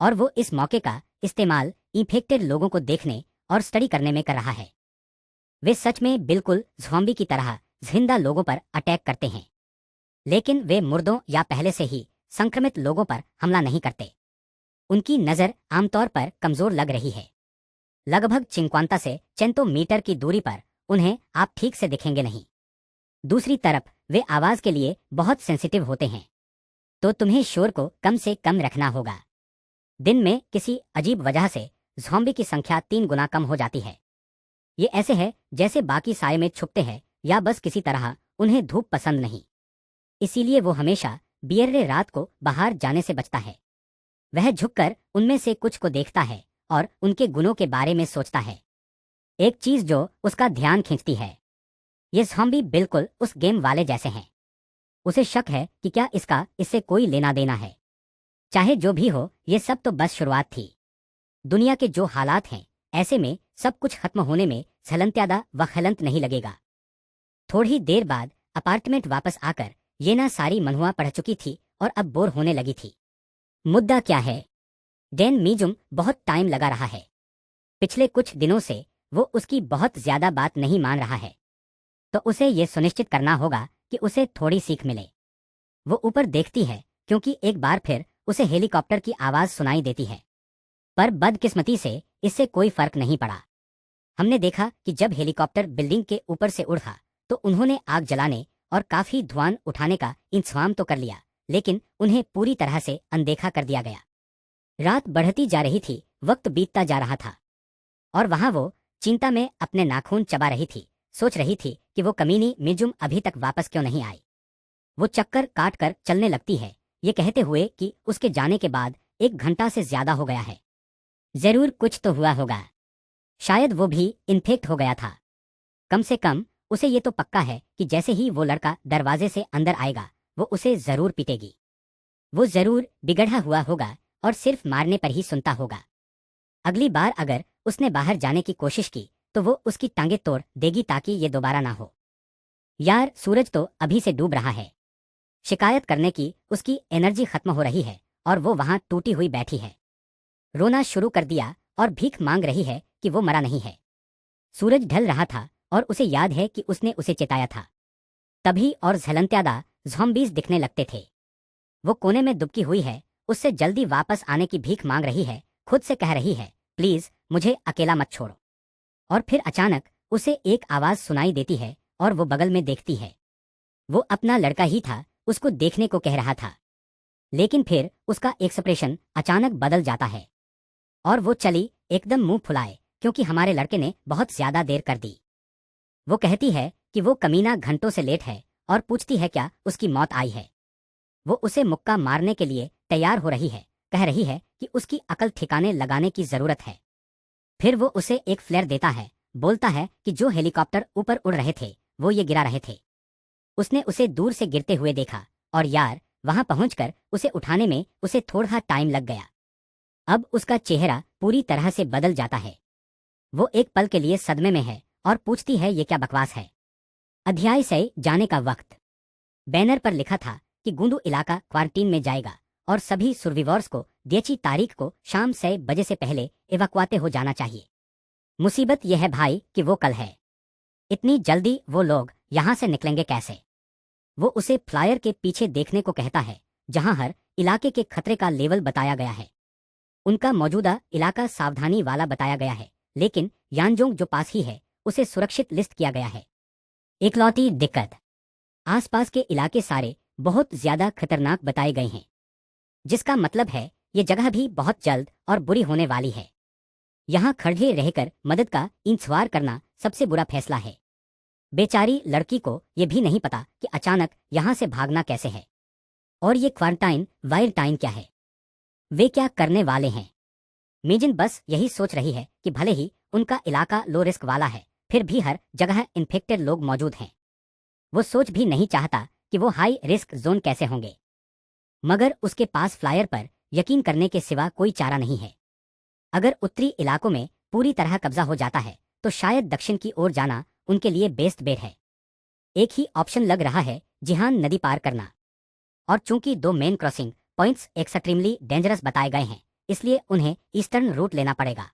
और वो इस मौके का इस्तेमाल इन्फेक्टेड लोगों को देखने और स्टडी करने में कर रहा है। वे सच में बिल्कुल ज़ॉम्बी की तरह जिंदा लोगों पर अटैक करते हैं, लेकिन वे मुर्दों या पहले से ही संक्रमित लोगों पर हमला नहीं करते। उनकी नज़र आमतौर पर कमज़ोर लग रही है। लगभग 50 से 100 मीटर की दूरी पर उन्हें आप ठीक से दिखेंगे नहीं। दूसरी तरफ वे आवाज़ के लिए बहुत सेंसिटिव होते हैं, तो तुम्हें शोर को कम से कम रखना होगा। दिन में किसी अजीब वजह से ज़ॉम्बी की संख्या 3 गुना कम हो जाती है। ये ऐसे है जैसे बाकी साए में छुपते हैं या बस किसी तरह उन्हें धूप पसंद नहीं। इसीलिए वो हमेशा बियर्रे रात को बाहर जाने से बचता है। वह झुककर उनमें से कुछ को देखता है और उनके गुणों के बारे में सोचता है। एक चीज जो उसका ध्यान खींचती है, ये ज़ॉम्बी बिल्कुल उस गेम वाले जैसे हैं। उसे शक है कि क्या इससे कोई लेना देना है। चाहे जो भी हो, ये सब तो बस शुरुआत थी। दुनिया के जो हालात हैं, ऐसे में सब कुछ खत्म होने में झलंत्यादा व खलंत नहीं लगेगा। थोड़ी देर बाद अपार्टमेंट वापस आकर येना सारी मनहुआ पढ़ चुकी थी और अब बोर होने लगी थी। मुद्दा क्या है? डैन मीजुम बहुत टाइम लगा रहा है। पिछले कुछ दिनों से वो उसकी बहुत ज्यादा बात नहीं मान रहा है, तो उसे ये सुनिश्चित करना होगा कि उसे थोड़ी सीख मिले। वो ऊपर देखती है क्योंकि एक बार फिर उसे हेलीकॉप्टर की आवाज सुनाई देती है, पर बदकिस्मती से इससे कोई फर्क नहीं पड़ा। हमने देखा कि जब हेलीकॉप्टर बिल्डिंग के ऊपर से उड़ा तो उन्होंने आग जलाने और काफी धुआं उठाने का इंतजाम तो कर लिया, लेकिन उन्हें पूरी तरह से अनदेखा कर दिया गया। रात बढ़ती जा रही थी, वक्त बीतता जा रहा था, और वहां वो चिंता में अपने नाखून चबा रही थी। सोच रही थी कि वो कमीनी मिजुम अभी तक वापस क्यों नहीं आई। वो चक्कर काट कर चलने लगती है, ये कहते हुए कि उसके जाने के बाद 1 घंटा से ज्यादा हो गया है। जरूर कुछ तो हुआ होगा। शायद वो भी इन्फेक्ट हो गया था। कम से कम उसे ये तो पक्का है कि जैसे ही वो लड़का दरवाजे से अंदर आएगा, वो उसे जरूर पीटेगी। वो जरूर बिगड़ा हुआ होगा और सिर्फ मारने पर ही सुनता होगा। अगली बार अगर उसने बाहर जाने की कोशिश की तो वो उसकी टांगें तोड़ देगी ताकि ये दोबारा ना हो। यार, सूरज तो अभी से डूब रहा है। शिकायत करने की उसकी एनर्जी खत्म हो रही है और वो वहां टूटी हुई बैठी है। रोना शुरू कर दिया और भीख मांग रही है कि वो मरा नहीं है। सूरज ढल रहा था और उसे याद है कि उसने उसे चेताया था। तभी और झलंत्यादा ज़ॉम्बीज़ दिखने लगते थे। वो कोने में दुबकी हुई है, उससे जल्दी वापस आने की भीख मांग रही है, खुद से कह रही है, प्लीज मुझे अकेला मत छोड़ो। और फिर अचानक उसे एक आवाज सुनाई देती है और वो बगल में देखती है। वो अपना लड़का ही था, उसको देखने को कह रहा था, लेकिन फिर उसका एक्सप्रेशन अचानक बदल जाता है और वो चली एकदम मुंह फुलाए, क्योंकि हमारे लड़के ने बहुत ज्यादा देर कर दी। वो कहती है कि वो कमीना घंटों से लेट है और पूछती है क्या उसकी मौत आई है। वो उसे मुक्का मारने के लिए तैयार हो रही है, कह रही है कि उसकी अकल ठिकाने लगाने की जरूरत है। फिर वो उसे एक फ्लेयर देता है, बोलता है कि जो हेलीकॉप्टर ऊपर उड़ रहे थे वो ये गिरा रहे थे। उसने उसे दूर से गिरते हुए देखा और यार, वहां पहुंचकर उसे उठाने में उसे थोड़ा टाइम लग गया। अब उसका चेहरा पूरी तरह से बदल जाता है। वो एक पल के लिए सदमे में है और पूछती है ये क्या बकवास है। अध्याय से जाने का वक्त। बैनर पर लिखा था कि गुंडू इलाका क्वारंटीन में जाएगा और सभी सुरविवॉर्स को 10 तारीख को शाम 6 बजे से पहले इवाक्वाते हो जाना चाहिए। मुसीबत यह है भाई कि वो कल है। इतनी जल्दी वो लोग यहां से निकलेंगे कैसे? वो उसे फ्लायर के पीछे देखने को कहता है, जहां हर इलाके के खतरे का लेवल बताया गया है। उनका मौजूदा इलाका सावधानी वाला बताया गया है, लेकिन यानजोंग जो पास ही है उसे सुरक्षित लिस्ट किया गया है। इकलौती दिक्कत, आसपास के इलाके सारे बहुत ज्यादा खतरनाक बताए गए हैं, जिसका मतलब है ये जगह भी बहुत जल्द और बुरी होने वाली है। यहाँ खड़े रहकर मदद का इंतजार करना सबसे बुरा फैसला है। बेचारी लड़की को ये भी नहीं पता कि अचानक यहाँ से भागना कैसे है, और ये क्वारंटाइन वाइल्ड टाइम क्या है, वे क्या करने वाले हैं। मीजिन बस यही सोच रही है कि भले ही उनका इलाका लो रिस्क वाला है, फिर भी हर जगह इन्फेक्टेड लोग मौजूद हैं। वो सोच भी नहीं चाहता कि वो हाई रिस्क जोन कैसे होंगे, मगर उसके पास फ्लायर पर यकीन करने के सिवा कोई चारा नहीं है। अगर उत्तरी इलाकों में पूरी तरह कब्जा हो जाता है तो शायद दक्षिण की ओर जाना उनके लिए बेस्ट बेट है। एक ही ऑप्शन लग रहा है, जिहान नदी पार करना। और चूंकि दो main crossing points extremely dangerous बताए गए हैं, इसलिए उन्हें ईस्टर्न रूट लेना पड़ेगा।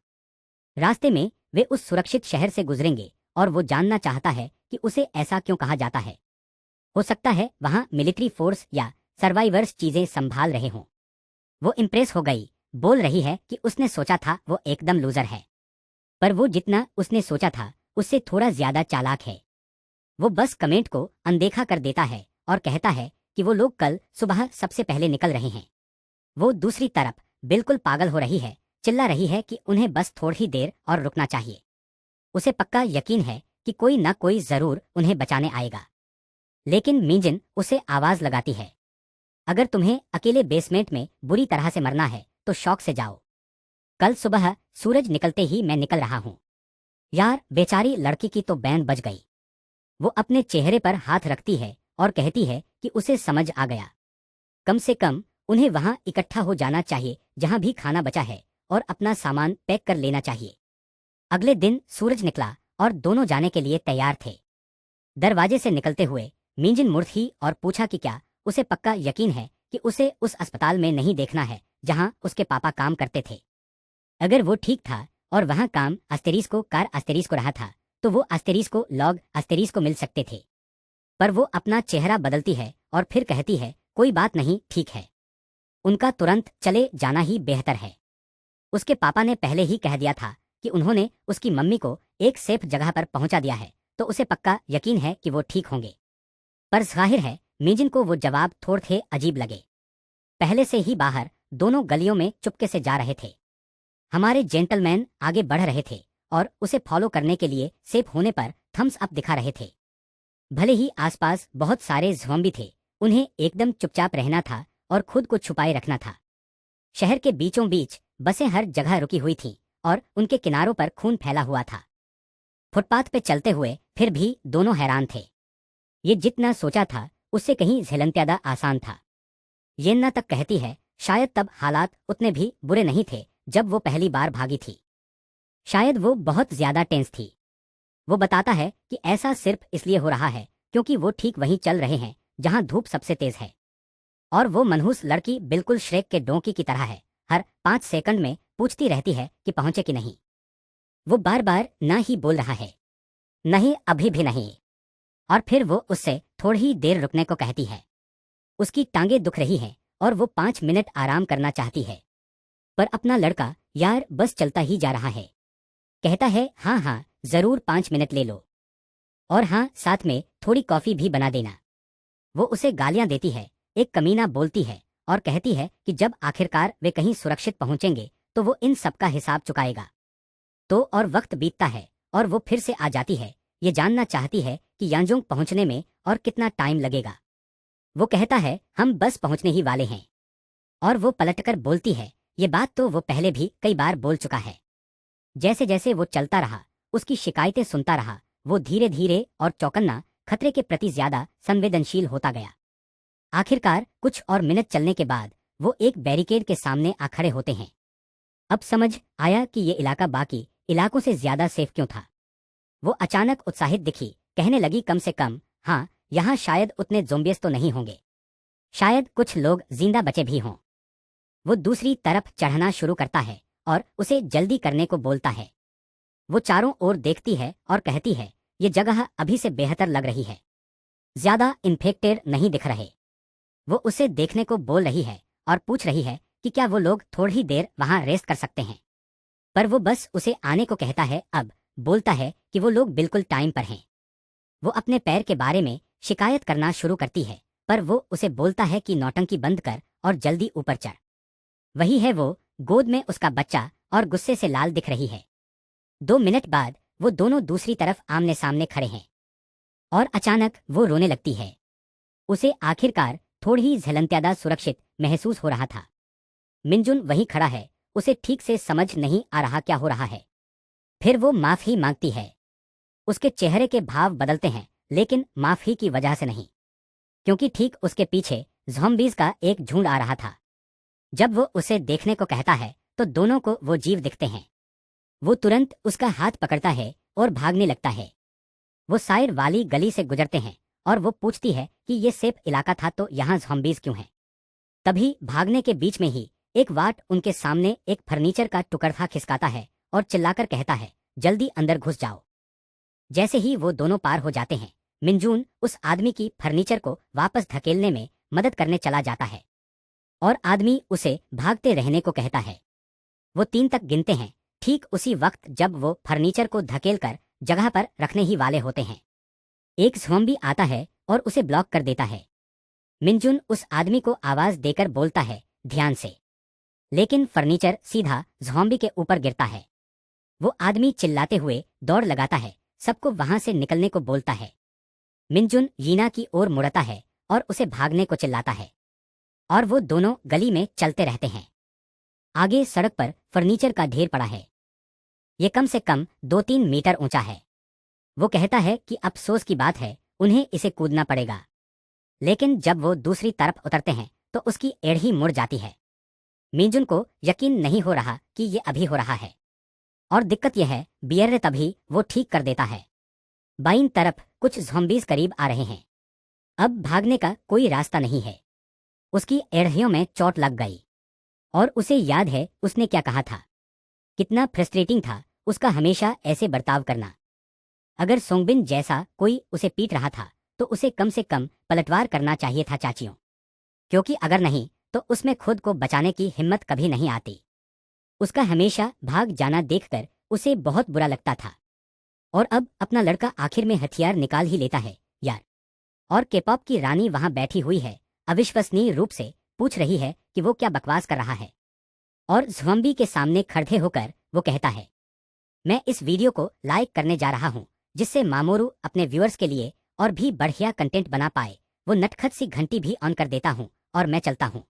रास्ते में वे उस सुरक्षित शहर से गुजरेंगे और वो जानना चाहता है कि उसे ऐसा क्यों कहा जाता है। हो सकता है वहां मिलिट्री फोर्स या सर्वाइवर्स चीजें संभाल रहे हों। वो इम्प्रेस हो गई, बोल रही है कि उसने सोचा था वो एकदम लूजर है, पर वो जितना उसने सोचा था उससे थोड़ा ज्यादा चालाक है। वो बस कमेंट को अनदेखा कर देता है और कहता है कि वो लोग कल सुबह सबसे पहले निकल रहे हैं। वो दूसरी तरफ बिल्कुल पागल हो रही है, चिल्ला रही है कि उन्हें बस थोड़ी देर और रुकना चाहिए। उसे पक्का यकीन है कि कोई न कोई जरूर उन्हें बचाने आएगा। लेकिन मीजिन उसे आवाज लगाती है, अगर तुम्हें अकेले बेसमेंट में बुरी तरह से मरना है तो शौक से जाओ। कल सुबह सूरज निकलते ही मैं निकल रहा हूं। यार, बेचारी लड़की की तो बैंड बज गई। वो अपने चेहरे पर हाथ रखती है और कहती है कि उसे समझ आ गया। कम से कम उन्हें वहां इकट्ठा हो जाना चाहिए जहां भी खाना बचा है और अपना सामान पैक कर लेना चाहिए। अगले दिन सूरज निकला और दोनों जाने के लिए तैयार थे। दरवाजे से निकलते हुए मीजिन मुड़ी और पूछा कि क्या उसे पक्का यकीन है कि उसे उस अस्पताल में नहीं देखना है जहां उसके पापा काम करते थे। अगर वो ठीक था और वहां काम अस्तेरीस को कार अस्तेरीस को रहा था तो वो अस्तेरीस को लॉग अस्तेरीस को मिल सकते थे। पर वो अपना चेहरा बदलती है और फिर कहती है, कोई बात नहीं, ठीक है। उनका तुरंत चले जाना ही बेहतर है। उसके पापा ने पहले ही कह दिया था कि उन्होंने उसकी मम्मी को एक सेफ जगह पर पहुंचा दिया है, तो उसे पक्का यकीन है कि वो ठीक होंगे। पर जाहिर है मीजिन को वो जवाब थोड़े अजीब लगे। पहले से ही बाहर दोनों गलियों में चुपके से जा रहे थे। हमारे जेंटलमैन आगे बढ़ रहे थे और उसे फॉलो करने के लिए सेफ होने पर थम्स अप दिखा रहे थे। भले ही आसपास बहुत सारे ज़ॉम्बी थे, उन्हें एकदम चुपचाप रहना था और खुद को छुपाए रखना था। शहर के बीचों बीच बसें हर जगह रुकी हुई थीं और उनके किनारों पर खून फैला हुआ था। फुटपाथ पे चलते हुए फिर भी दोनों हैरान थे। ये जितना सोचा था उससे कहीं झेलंत्यादा आसान था। येन्ना तक कहती है, शायद तब हालात उतने भी बुरे नहीं थे जब वो पहली बार भागी थी। शायद वो बहुत ज्यादा टेंस थी। वो बताता है कि ऐसा सिर्फ इसलिए हो रहा है क्योंकि वो ठीक वहीं चल रहे हैं जहां धूप सबसे तेज है। और वो मनहूस लड़की बिल्कुल श्रेक के डोंकी की तरह है, हर 5 सेकंड में पूछती रहती है कि पहुंचे कि नहीं। वो बार बार ना ही बोल रहा है, नहीं, अभी भी नहीं। और फिर वो उससे थोड़ी देर रुकने को कहती है। उसकी टांगें दुख रही हैं और वो 5 मिनट आराम करना चाहती है। पर अपना लड़का, यार बस चलता ही जा रहा है, कहता है, हाँ हाँ जरूर 5 मिनट ले लो, और हाँ साथ में थोड़ी कॉफी भी बना देना। वो उसे गालियां देती है, एक कमीना बोलती है और कहती है कि जब आखिरकार वे कहीं सुरक्षित पहुंचेंगे तो वो इन सब का हिसाब चुकाएगा। तो और वक्त बीतता है और वो फिर से आ जाती है, ये जानना चाहती है कि यांजोंग पहुंचने में और कितना टाइम लगेगा। वो कहता है, हम बस पहुंचने ही वाले हैं। और वो पलटकर बोलती है, ये बात तो वो पहले भी कई बार बोल चुका है। जैसे जैसे वो चलता रहा, उसकी शिकायतें सुनता रहा, वो धीरे धीरे और चौकन्ना, खतरे के प्रति ज्यादा संवेदनशील होता गया। आखिरकार कुछ और मिनट चलने के बाद वो एक बैरिकेड के सामने आ खड़े होते हैं। अब समझ आया कि ये इलाका बाकी इलाकों से ज्यादा सेफ क्यों था। वो अचानक उत्साहित दिखी, कहने लगी, कम से कम हाँ, यहाँ शायद उतने ज़ोंबियस तो नहीं होंगे, शायद कुछ लोग जिंदा बचे भी हों। वो दूसरी तरफ चढ़ना शुरू करता है और उसे जल्दी करने को बोलता है। वो चारों ओर देखती है और कहती है, ये जगह अभी से बेहतर लग रही है, ज्यादा इन्फेक्टेड नहीं दिख रहे। वो उसे देखने को बोल रही है और पूछ रही है कि क्या वो लोग थोड़ी देर वहां रेस्ट कर सकते हैं। पर वो बस उसे आने को कहता है। अब बोलता है कि वो लोग बिल्कुल टाइम पर हैं। वो अपने पैर के बारे में शिकायत करना शुरू करती है, पर वो उसे बोलता है कि नौटंकी बंद कर और जल्दी ऊपर चढ़। वही है वो, गोद में उसका बच्चा और गुस्से से लाल दिख रही है। 2 मिनट बाद वो दोनों दूसरी तरफ आमने सामने खड़े हैं और अचानक वो रोने लगती है। उसे आखिरकार थोड़ी झलंत्यादा सुरक्षित महसूस हो रहा था। मिंजुन वहीं खड़ा है, उसे ठीक से समझ नहीं आ रहा क्या हो रहा है। फिर वो माफी मांगती है। उसके चेहरे के भाव बदलते हैं, लेकिन माफी की वजह से नहीं, क्योंकि ठीक उसके पीछे ज़ॉम्बीज़ का एक झुंड आ रहा था। जब वो उसे देखने को कहता है तो दोनों को वो जीव दिखते हैं। वो तुरंत उसका हाथ पकड़ता है और भागने लगता है। वो साइड वाली गली से गुजरते हैं और वो पूछती है कि ये सेफ इलाका था तो यहाँ ज़ॉम्बीज क्यों हैं। तभी भागने के बीच में ही एक वाट उनके सामने एक फर्नीचर का टुकड़ा खिसकाता है और चिल्लाकर कहता है, जल्दी अंदर घुस जाओ। जैसे ही वो दोनों पार हो जाते हैं, मिनजून उस आदमी की फर्नीचर को वापस धकेलने में मदद करने चला जाता है और आदमी उसे भागते रहने को कहता है। वो 3 तक गिनते हैं। ठीक उसी वक्त जब वो फर्नीचर को धकेलकर जगह पर रखने ही वाले होते हैं, एक ज़ॉम्बी आता है और उसे ब्लॉक कर देता है। मिनजुन उस आदमी को आवाज देकर बोलता है, ध्यान से, लेकिन फर्नीचर सीधा ज़ॉम्बी के ऊपर गिरता है। वो आदमी चिल्लाते हुए दौड़ लगाता है, सबको वहां से निकलने को बोलता है। मिनजुन यीना की ओर मुड़ता है और उसे भागने को चिल्लाता है और वो दोनों गली में चलते रहते हैं। आगे सड़क पर फर्नीचर का ढेर पड़ा है। ये कम से कम 2-3 मीटर ऊंचा है। वो कहता है कि अफसोस की बात है, उन्हें इसे कूदना पड़ेगा। लेकिन जब वो दूसरी तरफ उतरते हैं तो उसकी एड़ी मुड़ जाती है। मिनजुन को यकीन नहीं हो रहा कि ये अभी हो रहा है और दिक्कत यह है, बियर तभी वो ठीक कर देता है। बाईं तरफ कुछ ज़ॉम्बीज करीब आ रहे हैं। अब भागने का कोई रास्ता नहीं है। उसकी एड़ियों में चोट लग गई और उसे याद है उसने क्या कहा था। कितना फ्रस्ट्रेटिंग था उसका हमेशा ऐसे बर्ताव करना। अगर सोंगबिन जैसा कोई उसे पीट रहा था तो उसे कम से कम पलटवार करना चाहिए था चाचियों, क्योंकि अगर नहीं तो उसमें खुद को बचाने की हिम्मत कभी नहीं आती। उसका हमेशा भाग जाना देखकर उसे बहुत बुरा लगता था और अब अपना लड़का आखिर में हथियार निकाल ही लेता है यार। और केपॉप की रानी वहां बैठी हुई है, अविश्वसनीय रूप से पूछ रही है कि वो क्या बकवास कर रहा है। और ज़ॉम्बी के सामने खड़े होकर वो कहता है, मैं इस वीडियो को लाइक करने जा रहा हूं जिससे मामोरू अपने व्यूअर्स के लिए और भी बढ़िया कंटेंट बना पाए। वो नटखट सी घंटी भी ऑन कर देता हूं और मैं चलता हूं।